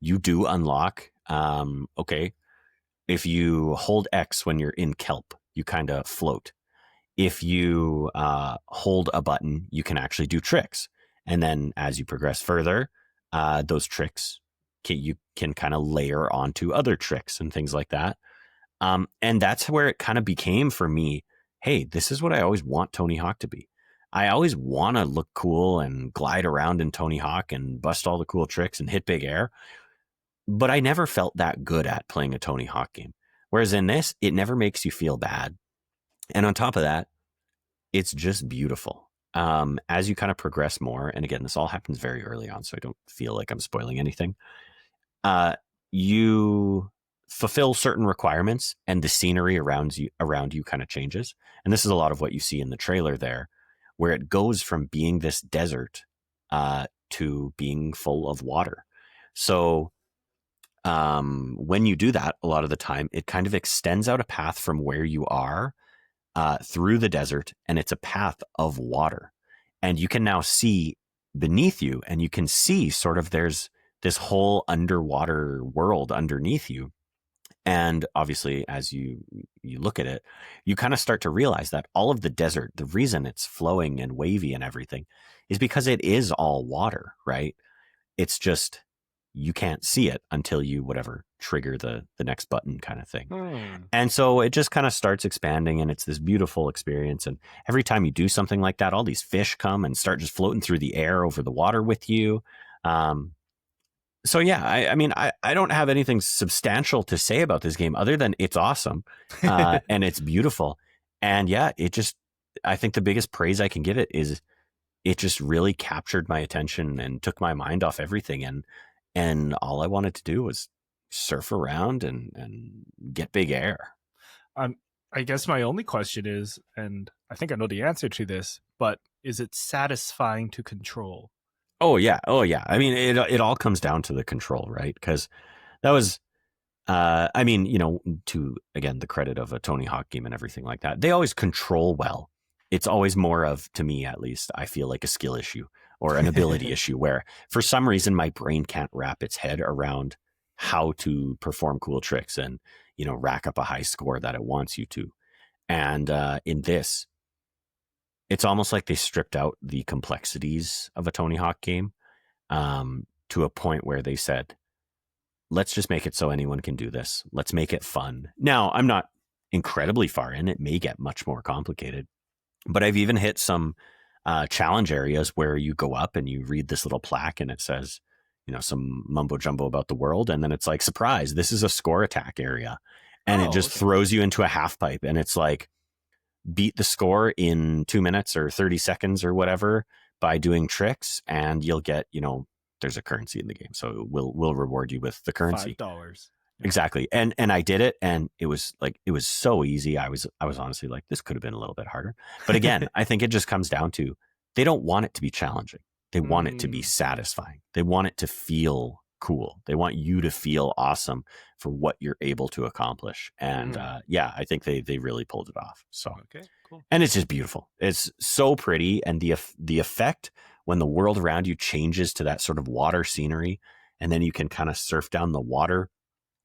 you do unlock, okay, if you hold X when you're in kelp, you kind of float. If you hold a button, you can actually do tricks. And then as you progress further, those tricks you can kind of layer onto other tricks and things like that. And that's where it kind of became for me, hey, this is what I always want Tony Hawk to be. I always want to look cool and glide around in Tony Hawk and bust all the cool tricks and hit big air. But I never felt that good at playing a Tony Hawk game. Whereas in this, it never makes you feel bad. And on top of that, it's just beautiful. As you kind of progress more, and again, this all happens very early on, so I don't feel like I'm spoiling anything. You fulfill certain requirements and the scenery around you kind of changes. And this is a lot of what you see in the trailer there, where it goes from being this desert to being full of water. So when you do that, a lot of the time, it kind of extends out a path from where you are through the desert, and it's a path of water. And you can now see beneath you, and you can see sort of there's this whole underwater world underneath you. And obviously, as you look at it, you kind of start to realize that all of the desert, the reason it's flowing and wavy and everything is because it is all water, right? It's just, you can't see it until you trigger the next button kind of thing. And so it just kind of starts expanding, and it's this beautiful experience. And every time you do something like that, all these fish come and start just floating through the air over the water with you. So yeah, I mean, I don't have anything substantial to say about this game other than it's awesome and it's beautiful. And yeah, I think the biggest praise I can give it is it just really captured my attention and took my mind off everything. And all I wanted to do was surf around and get big air. I guess my only question is, and I think I know the answer to this, but is it satisfying to control? Oh yeah. I mean, it all comes down to the control, right? Because that was, I mean, to again the credit of a Tony Hawk game and everything like that, they always control well. It's always more of, to me at least, I feel like a skill issue or an ability issue where for some reason my brain can't wrap its head around how to perform cool tricks and rack up a high score that it wants you to. And in this, it's almost like they stripped out the complexities of a Tony Hawk game to a point where they said, let's just make it so anyone can do this. Let's make it fun. Now, I'm not incredibly far in. It may get much more complicated, but I've even hit some challenge areas where you go up and you read this little plaque and it says, some mumbo jumbo about the world. And then it's like, surprise, this is a score attack area. And it just throws you into a half pipe. And it's like, beat the score in 2 minutes or 30 seconds or whatever by doing tricks, and you'll get, there's a currency in the game. So we'll reward you with the currency. $5. Exactly. And I did it, and it was so easy. I was honestly like, this could have been a little bit harder. But again, I think it just comes down to they don't want it to be challenging. They want it to be satisfying. They want it to feel cool. They want you to feel awesome for what you're able to accomplish. And I think they really pulled it off. So okay, cool. And it's just beautiful. It's so pretty, and the effect when the world around you changes to that sort of water scenery, and then you can kind of surf down the water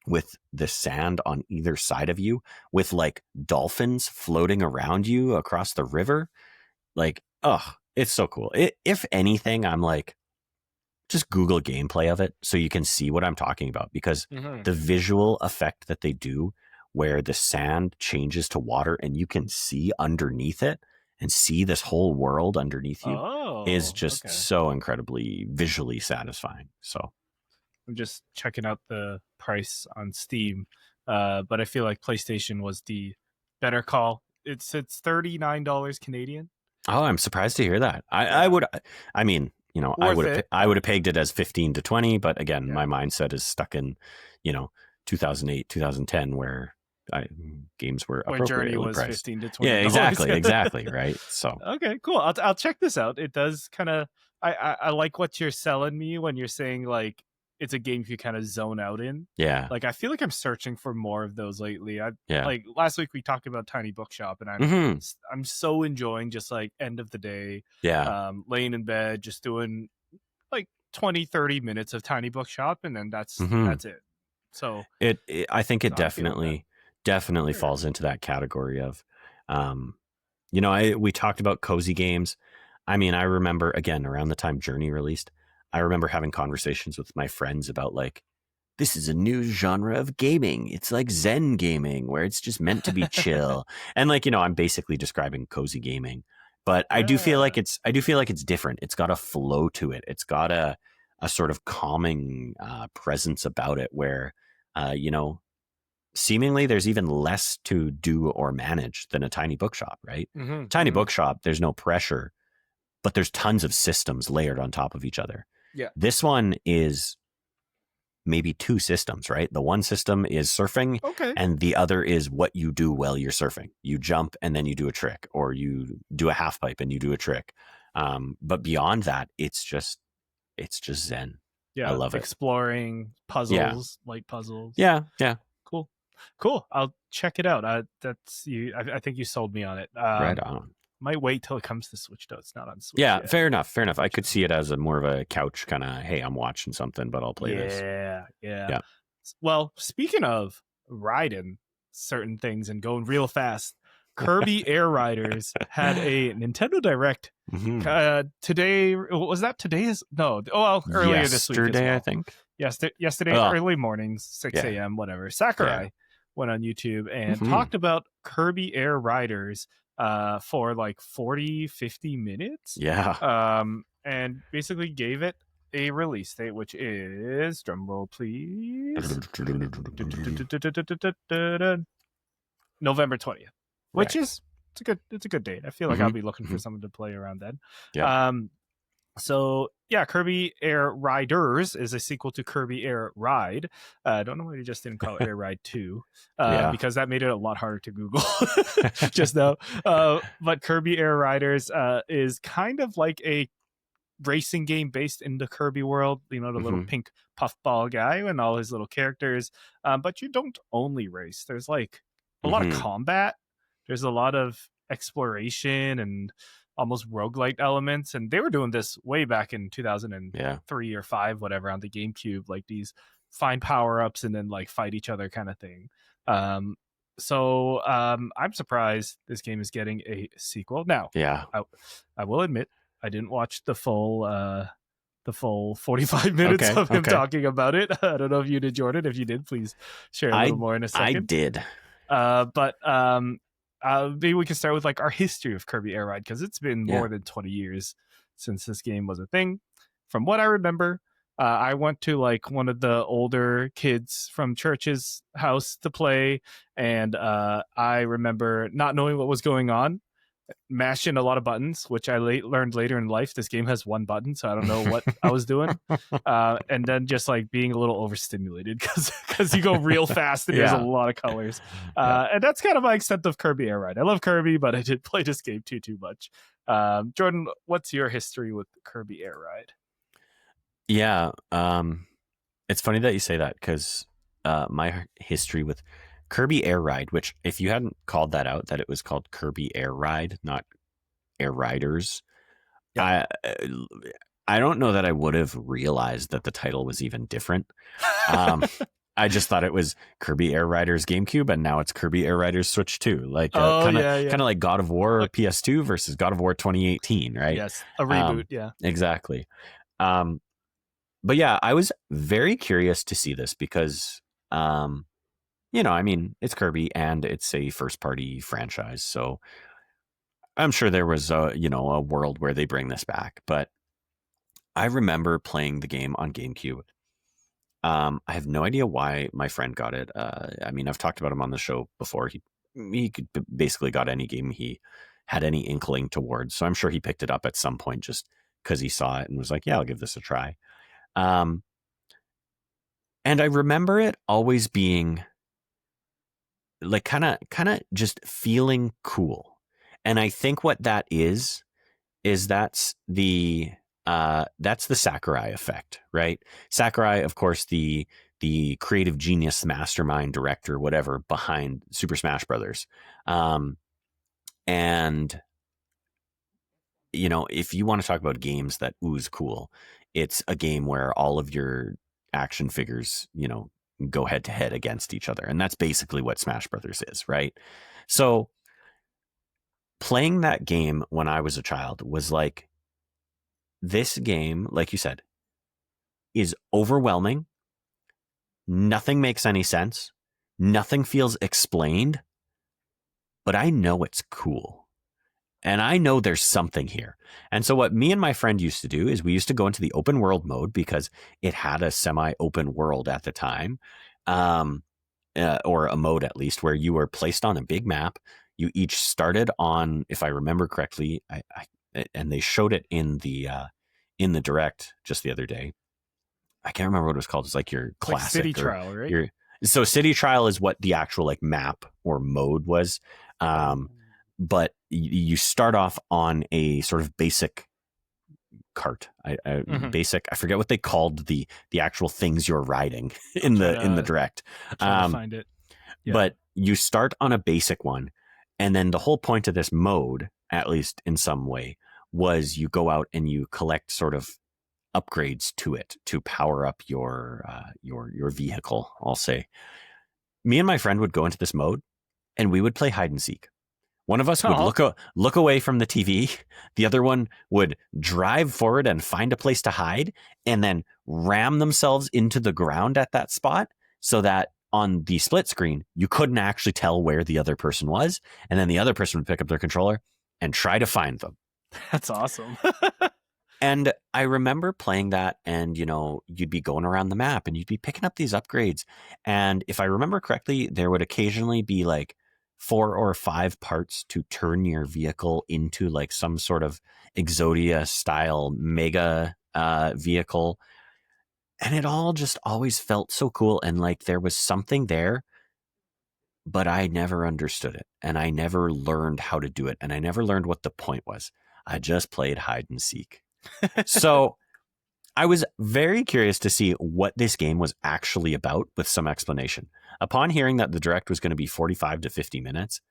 with the sand on either side of you, with like dolphins floating around you across the river. Like, it's so cool. If anything, I'm like, just Google gameplay of it so you can see what I'm talking about, because the visual effect that they do where the sand changes to water and you can see underneath it and see this whole world underneath you is just so incredibly visually satisfying. So I'm just checking out the price on Steam, but I feel like PlayStation was the better call. It's $39 Canadian. Oh, I'm surprised to hear that. I would have pegged it as 15 to 20, but again, my mindset is stuck in, 2008, 2010, where games were when Journey was priced. 15 to 20. Yeah, exactly, right. So okay, cool. I'll check this out. It does kind of. I like what you're selling me when you're saying like it's a game you kind of zone out in. Yeah, like I feel like I'm searching for more of those lately. Like last week we talked about Tiny Bookshop, and I'm so enjoying just like end of the day, laying in bed, just doing like 20-30 minutes of Tiny Bookshop, and then that's it. So I think it definitely falls into that category of, we talked about cozy games. I mean, I remember, again, around the time Journey released, I remember having conversations with my friends about like, this is a new genre of gaming. It's like Zen gaming, where it's just meant to be chill. And like, I'm basically describing cozy gaming, but I do feel like it's different. It's got a flow to it. It's got a sort of calming presence about it where, seemingly there's even less to do or manage than a Tiny Bookshop, right? Tiny Bookshop, there's no pressure, but there's tons of systems layered on top of each other. Yeah. This one is maybe two systems, right? The one system is surfing, and the other is what you do while you're surfing. You jump and then you do a trick, or you do a half pipe and you do a trick. But beyond that, it's just Zen. Yeah, I love exploring puzzles, light puzzles. Yeah. Cool. I'll check it out. That's you. I think you sold me on it. Right on. Might wait till it comes to Switch though. It's not on Switch. Yeah, yet. fair enough. I could see it as a more of a couch kind of, hey, I'm watching something, but I'll play this. Yeah. Well, speaking of riding certain things and going real fast, Kirby Air Riders had a Nintendo Direct today. Was that today? Earlier this week. Yesterday, well. I think. Yesterday, early mornings, 6 a.m., whatever. Sakurai went on YouTube and talked about Kirby Air Riders for like 40-50 minutes. And basically gave it a release date, which is, drumroll please, November 20th, which is it's a good date. I feel like I'll be looking for someone to play around then. So Kirby Air Riders is a sequel to Kirby Air Ride. I don't know why you just didn't call it Air Ride 2, because that made it a lot harder to Google just now. But Kirby Air Riders is kind of like a racing game based in the Kirby world. The little pink puffball guy and all his little characters. But you don't only race. There's like a lot of combat. There's a lot of exploration and almost roguelite elements, and they were doing this way back in 2003 or 5, whatever, on the GameCube, like these find power-ups and then like fight each other kind of thing. So I'm surprised this game is getting a sequel. Now, I will admit I didn't watch the full 45 minutes of him talking about it. I don't know if you did, Jordan. If you did, please share a little more in a second. I did. But maybe we can start with like our history of Kirby Air Ride, because it's been more than 20 years since this game was a thing. From what I remember, I went to like one of the older kids from church's house to play, and I remember not knowing what was going on, mashing a lot of buttons, which I learned later in life. This game has one button, so I don't know what I was doing. And then just like being a little overstimulated because you go real fast and there's a lot of colors. And that's kind of my extent of Kirby Air Ride. I love Kirby, but I didn't play this game too much. Jordan, what's your history with Kirby Air Ride? Yeah, it's funny that you say that because my history with Kirby Air Ride, which if you hadn't called that out, that it was called Kirby Air Ride, not Air Riders, Yep. I don't know that I would have realized that the title was even different. I just thought it was Kirby Air Riders GameCube, and now it's Kirby Air Riders Switch 2. Like kind of like God of War PS2 versus God of War 2018, right? Yes, a reboot. Yeah, exactly. But yeah, I was very curious to see this because, I mean, it's Kirby and it's a first party franchise. So I'm sure there was a world where they bring this back. But I remember playing the game on GameCube. I have no idea why my friend got it. I mean, I've talked about him on the show before. He could basically got any game he had any inkling towards. So I'm sure he picked it up at some point just because he saw it and was like, yeah, I'll give this a try. And I remember it always being like kind of just feeling cool. And I think what that is that's the Sakurai effect, right? Sakurai, of course, the creative genius, mastermind, director, whatever behind Super Smash Brothers. And if you want to talk about games that ooze cool, it's a game where all of your action figures, go head to head against each other. And that's basically what Smash Brothers is, right? So playing that game when I was a child was like, this game, like you said, is overwhelming. Nothing makes any sense. Nothing feels explained, but I know it's cool. And I know there's something here. And so what me and my friend used to do is we used to go into the open world mode because it had a semi-open world at the time, or a mode at least, where you were placed on a big map. You each started on, if I remember correctly, and they showed it in the direct just the other day. I can't remember what it was called. It's like your classic like City Trial, right? So City Trial is what the actual like map or mode was. But you start off on a sort of basic cart. Basic. I forget what they called the actual things you're riding in the direct. Trying to find it. Yeah. But you start on a basic one, and then the whole point of this mode, at least in some way, was you go out and you collect sort of upgrades to it to power up your vehicle. I'll say. Me and my friend would go into this mode, and we would play hide and seek. One of us would look away from the TV. The other one would drive forward and find a place to hide and then ram themselves into the ground at that spot so that on the split screen, you couldn't actually tell where the other person was. And then the other person would pick up their controller and try to find them. That's awesome. And I remember playing that and, you'd be going around the map and you'd be picking up these upgrades. And if I remember correctly, there would occasionally be like 4 or 5 parts to turn your vehicle into like some sort of Exodia style mega vehicle. And it all just always felt so cool. And like there was something there, but I never understood it. And I never learned how to do it. And I never learned what the point was. I just played hide and seek. So I was very curious to see what this game was actually about with some explanation. Upon hearing that the direct was going to be 45 to 50 minutes,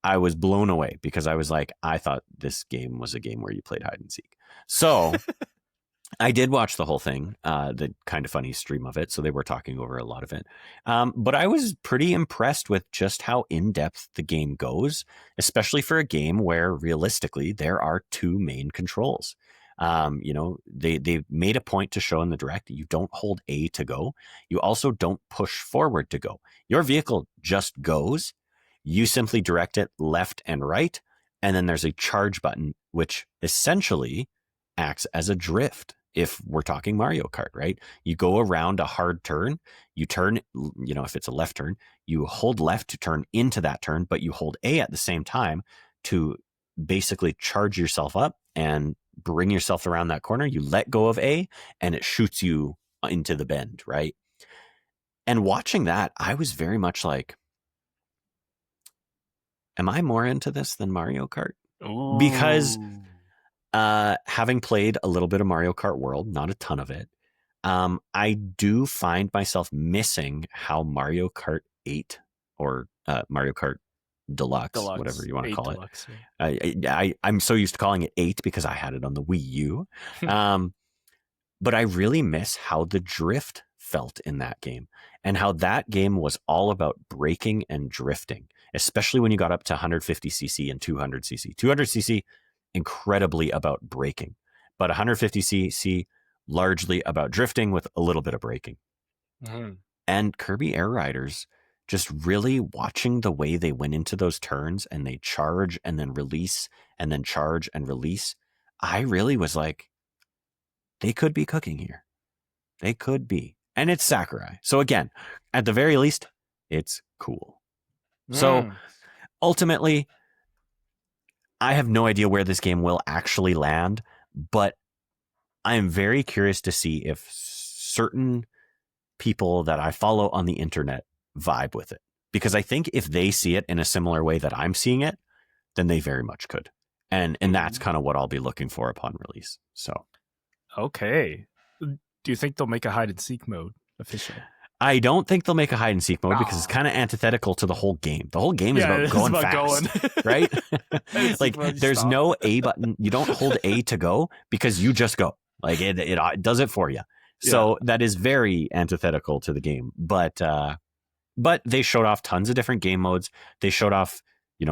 I was blown away because I was like, I thought this game was a game where you played hide and seek. So I did watch the whole thing, the kind of funny stream of it. So they were talking over a lot of it. But I was pretty impressed with just how in-depth the game goes, especially for a game where realistically there are 2 main controls. They made a point to show in the direct that you don't hold A to go. You also don't push forward to go. Your vehicle just goes. You simply direct it left and right. And then there's a charge button, which essentially acts as a drift. If we're talking Mario Kart, right? You go around a hard turn, you turn, if it's a left turn, you hold left to turn into that turn, but you hold A at the same time to basically charge yourself up and bring yourself around that corner. You let go of A and it shoots you into the bend, right? And watching that, I was very much like, am I more into this than Mario Kart? because Ooh. having played a little bit of Mario Kart World, not a ton of it, I do find myself missing how Mario Kart 8 or Mario Kart Deluxe, whatever you want to 8 call Deluxe. it. I'm so used to calling it 8 because I had it on the Wii U. But I really miss how the drift felt in that game, and how that game was all about braking and drifting, especially when you got up to 150cc and 200cc. 200cc, incredibly about braking, but 150cc, largely about drifting with a little bit of braking. Mm-hmm. And Kirby Air Riders, just really watching the way they went into those turns and they charge and then release and then charge and release, I really was like, they could be cooking here. They could be. And it's Sakurai. So again, at the very least, it's cool. So ultimately, I have no idea where this game will actually land, but I am very curious to see if certain people that I follow on the internet vibe with it. Because I think if they see it in a similar way that I'm seeing it, then they very much could. And that's kind of what I'll be looking for upon release. So, okay. Do you think they'll make a hide and seek mode official? I don't think they'll make a hide and seek mode because it's kind of antithetical to the whole game. The whole game is about going fast, right? Like there's no A button. You don't hold A to go because you just go. Like it does it for you. So that is very antithetical to the game. But they showed off tons of different game modes. They showed off,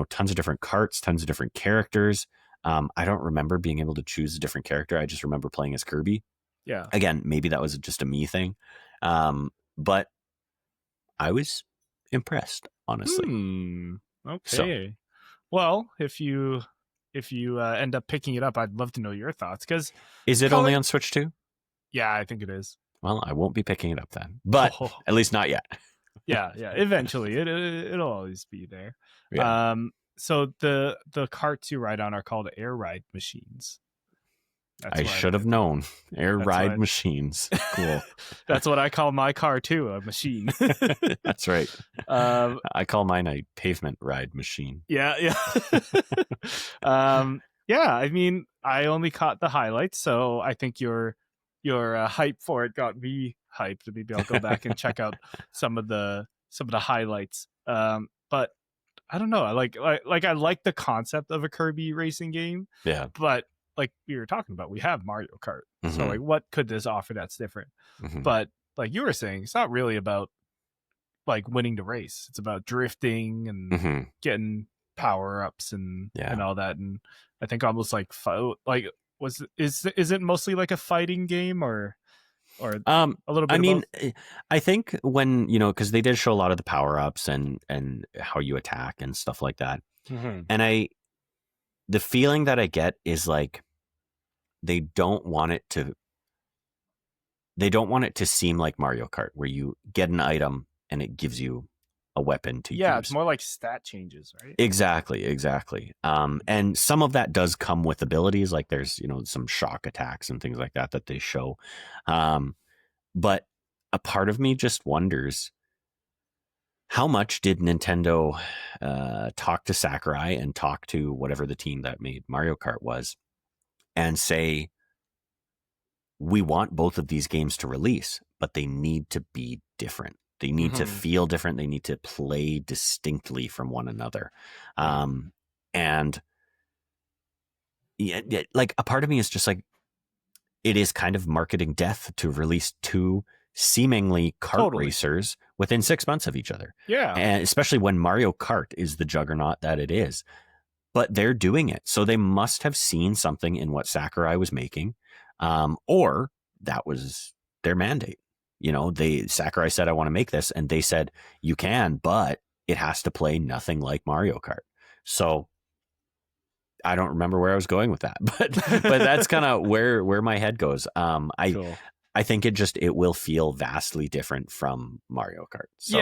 tons of different carts, tons of different characters. I don't remember being able to choose a different character. I just remember playing as Kirby. Yeah. Again, maybe that was just a me thing. But I was impressed, honestly. Okay. So, well, if you end up picking it up, I'd love to know your thoughts. Because is it only on Switch 2? Yeah, I think it is. Well, I won't be picking it up then, but at least not yet. yeah. Eventually, it'll always be there. Yeah. So the carts you ride on are called air ride machines. I should have known. Air ride machines. Cool. That's what I call my car too, a machine. That's right. I call mine a pavement ride machine. Yeah. Yeah, I mean, I only caught the highlights, so I think your hype for it got me hyped. Maybe I'll go back and check out some of the highlights. But I don't know. I like the concept of a Kirby racing game. Yeah. But like we were talking about, we have Mario Kart. Mm-hmm. So like what could this offer that's different? Mm-hmm. But like you were saying, it's not really about like winning the race. It's about drifting and getting power-ups and all that. And I think almost like is it mostly like a fighting game or a little bit? I mean, I think when because they did show a lot of the power-ups and how you attack and stuff like that. Mm-hmm. And the feeling that I get is like they don't want it to seem like Mario Kart where you get an item and it gives you a weapon to use. Yeah, it's more like stat changes, right? Exactly. And some of that does come with abilities, like there's some shock attacks and things like that they show. But a part of me just wonders, how much did Nintendo talk to Sakurai and talk to whatever the team that made Mario Kart was and say, we want both of these games to release, but they need to be different. They need to feel different. They need to play distinctly from one another. And like a part of me is just like, it is kind of marketing death to release two seemingly kart racers within 6 months of each other. Yeah. And especially when Mario Kart is the juggernaut that it is. But they're doing it. So they must have seen something in what Sakurai was making. Or that was their mandate. Sakurai said, I want to make this. And they said, you can, but it has to play nothing like Mario Kart. So I don't remember where I was going with that, but that's kind of where my head goes. Cool. I think it will feel vastly different from Mario Kart. So.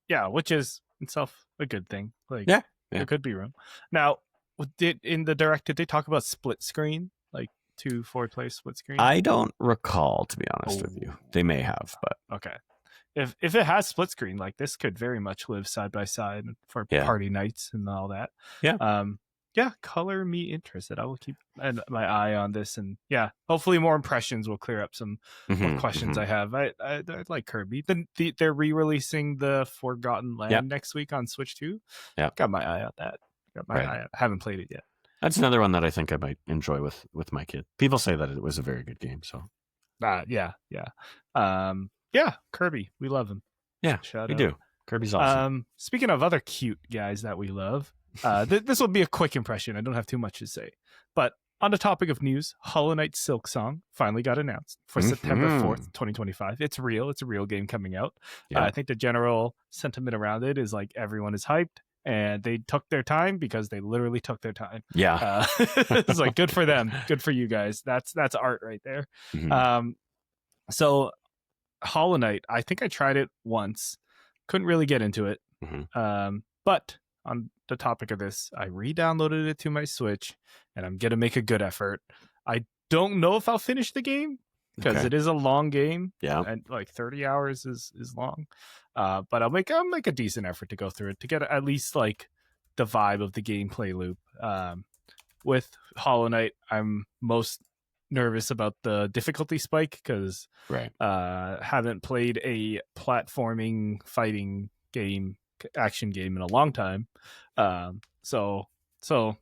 Yeah, which is itself a good thing. Like, yeah. There could be room. Now, in the direct, did they talk about split screen, like 2 4-player split screen? I don't recall, to be honest with you. They may have, but okay. If it has split screen, like this could very much live side by side for party nights and all that. Yeah. yeah, color me interested. I will keep my eye on this, and yeah, hopefully more impressions will clear up some more questions I have. I like Kirby. They're re-releasing the Forgotten Land next week on Switch 2. Yeah, got my eye on that. Got my eye. I haven't played it yet. That's another one that I think I might enjoy with my kid. People say that it was a very good game. So, yeah, Kirby, we love him. Yeah, we do. Kirby's awesome. Speaking of other cute guys that we love, this will be a quick impression. I don't have too much to say. But on the topic of news, Hollow Knight Silksong finally got announced for September 4th, 2025. It's real. It's a real game coming out. I think the general sentiment around it is like everyone is hyped, and they took their time because they literally took their time. Yeah. It's like, good for them. Good for you guys. That's art right there. So Hollow Knight, I think I tried it once. Couldn't really get into it. But on the topic of this, I re-downloaded it to my Switch, and I'm gonna make a good effort. I don't know if I'll finish the game because it is a long game. And like 30 hours is long. But I'll make a decent effort to go through it to get at least like the vibe of the gameplay loop. With Hollow Knight, I'm most nervous about the difficulty spike because haven't played a platforming fighting game, action game in a long time. So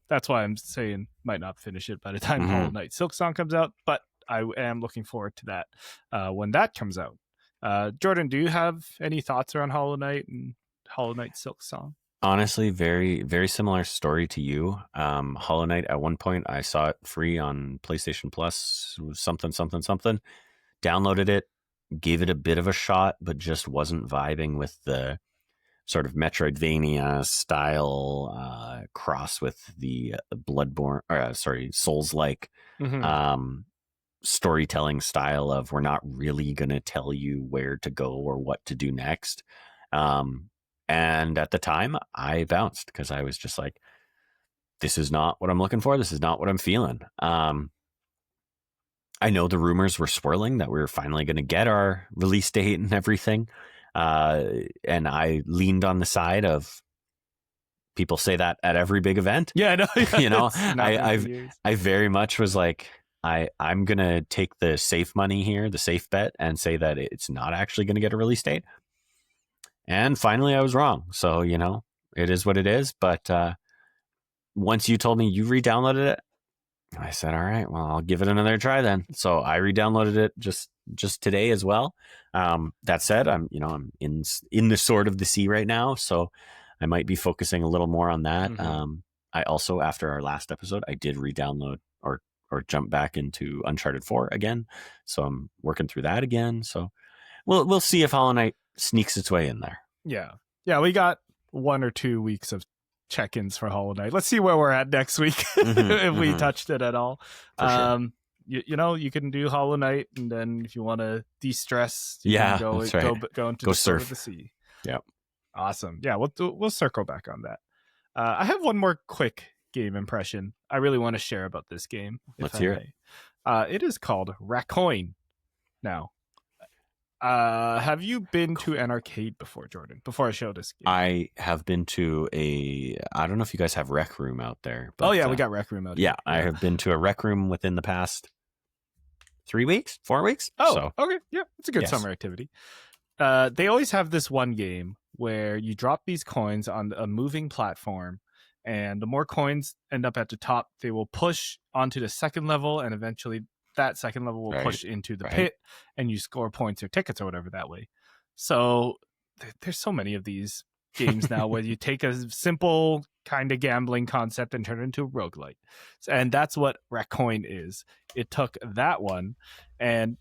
that's why I'm saying might not finish it by the time Hollow Knight Silksong comes out, but I am looking forward to that when that comes out. Jordan, do you have any thoughts around Hollow Knight and Hollow Knight Silksong? Honestly, very, very similar story to you. Hollow Knight, at one point, I saw it free on PlayStation Plus, something. Downloaded it, gave it a bit of a shot, but just wasn't vibing with the sort of Metroidvania style cross with the Souls-like storytelling style of we're not really going to tell you where to go or what to do next. And at the time, I bounced because I was just like, this is not what I'm looking for. This is not what I'm feeling. I know the rumors were swirling that we were finally going to get our release date and everything. And I leaned on the side of people say that at every big event. Yeah, no, you know, I very much was like, I'm going to take the safe money here, the safe bet, and say that it's not actually going to get a release date. And finally, I was wrong. So, you know, it is what it is. But once you told me you re-downloaded it, I said, all right, well, I'll give it another try then. So I re-downloaded it just today as well. That said, I'm in the Sword of the Sea right now. So I might be focusing a little more on that. I also, after our last episode, I did re-download or jump back into Uncharted 4 again. So I'm working through that again. So we'll see if Hollow Knight sneaks its way in there. Yeah, we got 1 or 2 weeks of check-ins for Hollow Knight. Let's see where we're at next week if we touched it at all. Sure. You know, you can do Hollow Knight, and then if you want to de-stress, can go into the Sword of the Sea. Yep. Awesome. Yeah, we'll circle back on that. I have one more quick game impression I really want to share about this game. Let's hear it. It is called Raccoin. Now, have you been to an arcade before, Jordan? Before I show this game, I have been to I don't know if you guys have Rec Room out there. But, we got Rec Room out here. Yeah, I have been to a Rec Room within the past 3 weeks, 4 weeks. Okay. Yeah, it's a good summer activity. They always have this one game where you drop these coins on a moving platform, and the more coins end up at the top, they will push onto the second level, and eventually that second level will push into the pit, and you score points or tickets or whatever that way. So there's so many of these games now where you take a simple kind of gambling concept and turn it into a roguelite. And that's what Raccoin is. It took that one and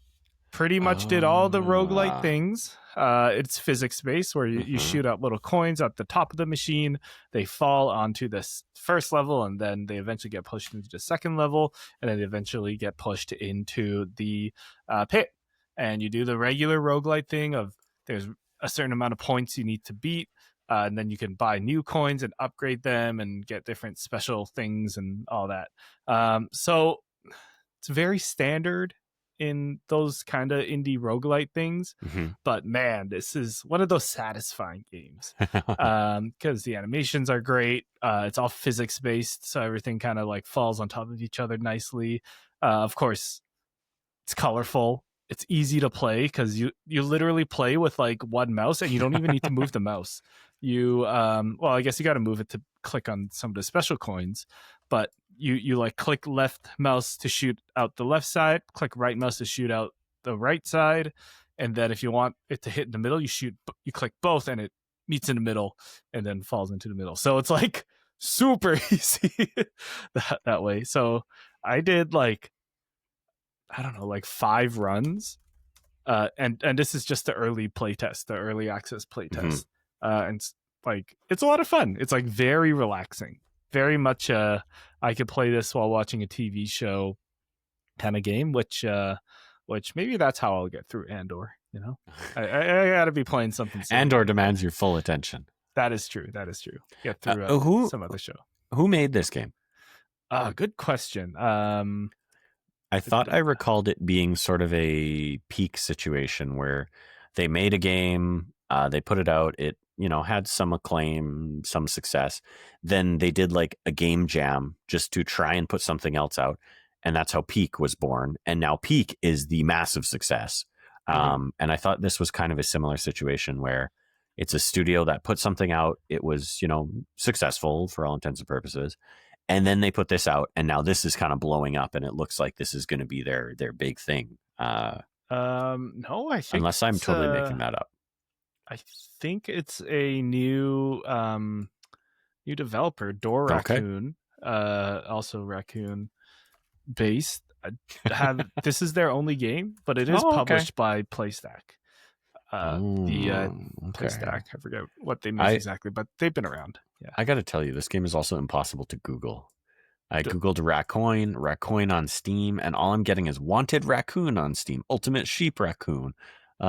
pretty much did all the roguelite things. It's physics-based where you shoot out little coins at the top of the machine. They fall onto this first level, and then they eventually get pushed into the second level, and then they eventually get pushed into the pit. And you do the regular roguelite thing of there's a certain amount of points you need to beat, and then you can buy new coins and upgrade them and get different special things and all that. So it's very standard in those kind of indie roguelite things. But man, this is one of those satisfying games because the animations are great. It's all physics based, so everything kind of like falls on top of each other nicely. Of course, it's colorful. It's easy to play because you literally play with like one mouse and you don't even need to move the mouse. You well, I guess you got to move it to click on some of the special coins, but you like click left mouse to shoot out the left side, click right mouse to shoot out the right side, and then if you want it to hit in the middle, you click both and it meets in the middle and then falls into the middle. So it's like super easy that way. So I did like, I don't know, like 5 runs. And this is just the early playtest, the early access playtest. And it's like, it's a lot of fun. It's like very relaxing. Very much I could play this while watching a TV show kind of game, which maybe that's how I'll get through Andor, you know? I gotta be playing something similar. Andor demands your full attention. That is true. Get through some other show. Who made this game? Good question. I thought I recalled it being sort of a peak situation where they made a game, they put it out, it, you know, had some acclaim, some success. Then they did like a game jam just to try and put something else out. And that's how Peak was born. And now Peak is the massive success. And I thought this was kind of a similar situation where it's a studio that put something out. It was, you know, successful for all intents and purposes. And then they put this out, and now this is kind of blowing up, and it looks like this is going to be their big thing. No, I think unless I'm totally making that up. I think it's a new developer, Door Raccoon, also Raccoon based. This is their only game, but it is published by PlayStack. PlayStack. I forget what they make exactly, but they've been around. Yeah. I got to tell you, this game is also impossible to Google. I Googled Raccoin on Steam, and all I'm getting is Wanted Raccoon on Steam, Ultimate Sheep Raccoon,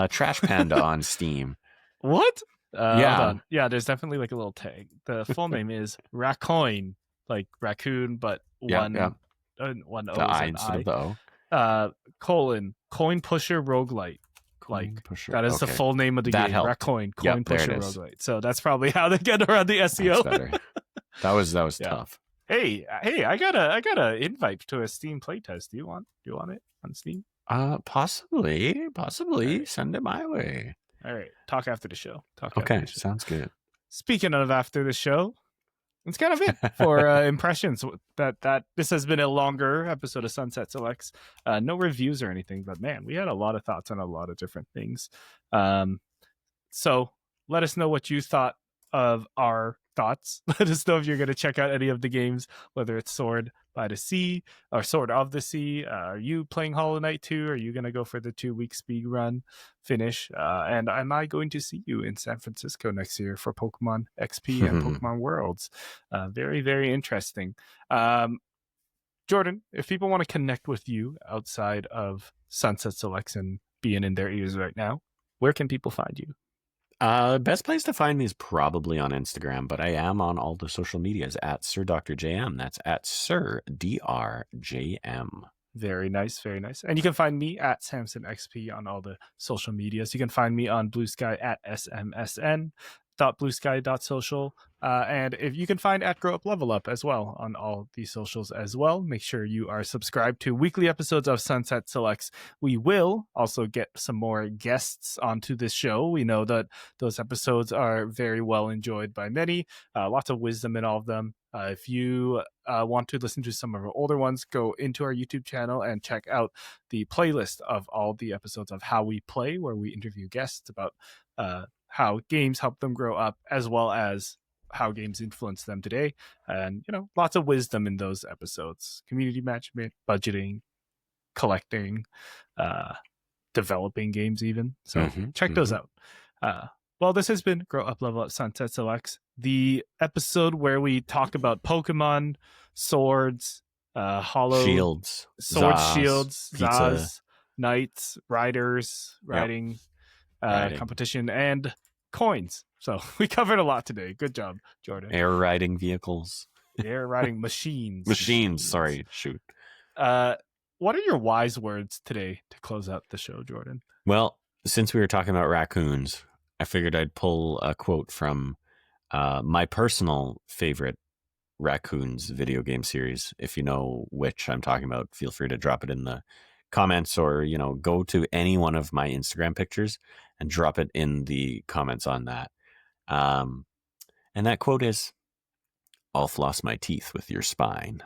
Trash Panda on Steam. What? Yeah. Hold on. Yeah, there's definitely like a little tag. The full name is Raccoin, like raccoon, but one O the I instead of the O. Coin Pusher Roguelite. Like that is the full name of the game. Raccoin, Coin Pusher Roguelite. So that's probably how they get around the SEO. That's better. That was tough. Hey, I got a invite to a Steam playtest. Do you want it on Steam? Possibly. Right. Send it my way. All right. Talk after the show. Sounds good. Speaking of after the show, it's kind of it for impressions. That this has been a longer episode of Sunset Selects. No reviews or anything, but man, we had a lot of thoughts on a lot of different things. So let us know what you thought of our thoughts. Let us know if you're going to check out any of the games, whether it's Sword by the Sea or Sword of the Sea. Are you playing Hollow Knight 2? Are you going to go for the 2-week speed run finish? And am I going to see you in San Francisco next year for Pokemon XP and Pokémon Worlds? Very, very interesting. Jordan, if people want to connect with you outside of Sunset Selects and being in their ears right now, where can people find you? Best place to find me is probably on Instagram, but I am on all the social medias at Sir Dr. JM. That's at Sir DRJM. Very nice, very nice. And you can find me at Samson XP on all the social medias. You can find me on Blue Sky at smsn.bluesky.social. And if you can find at Grow Up Level Up as well on all these socials as well. Make sure you are subscribed to weekly episodes of Sunset Selects. We will also get some more guests onto this show. We know that those episodes are very well enjoyed by many. Lots of wisdom in all of them. If you want to listen to some of our older ones, go into our YouTube channel and check out the playlist of all the episodes of How We Play, where we interview guests about how games help them grow up, as well as how games influence them today. And, you know, lots of wisdom in those episodes. Community management, budgeting, collecting, developing games even. So check those out. Well, this has been Grow Up Level Up Sunset Selects, the episode where we talk about Pokemon, swords, hollow shields, shields, Zaz, knights, riders, riding. Competition, and coins. So we covered a lot today. Good job, Jordan. Air riding vehicles. Air riding machines. Sorry, shoot. what are your wise words today to close out the show, Jordan? Well, since we were talking about raccoons, I figured I'd pull a quote from my personal favorite Raccoons video game series. If you know which I'm talking about, feel free to drop it in the comments, or go to any one of my Instagram pictures and drop it in the comments on that. And that quote is, "I'll floss my teeth with your spine."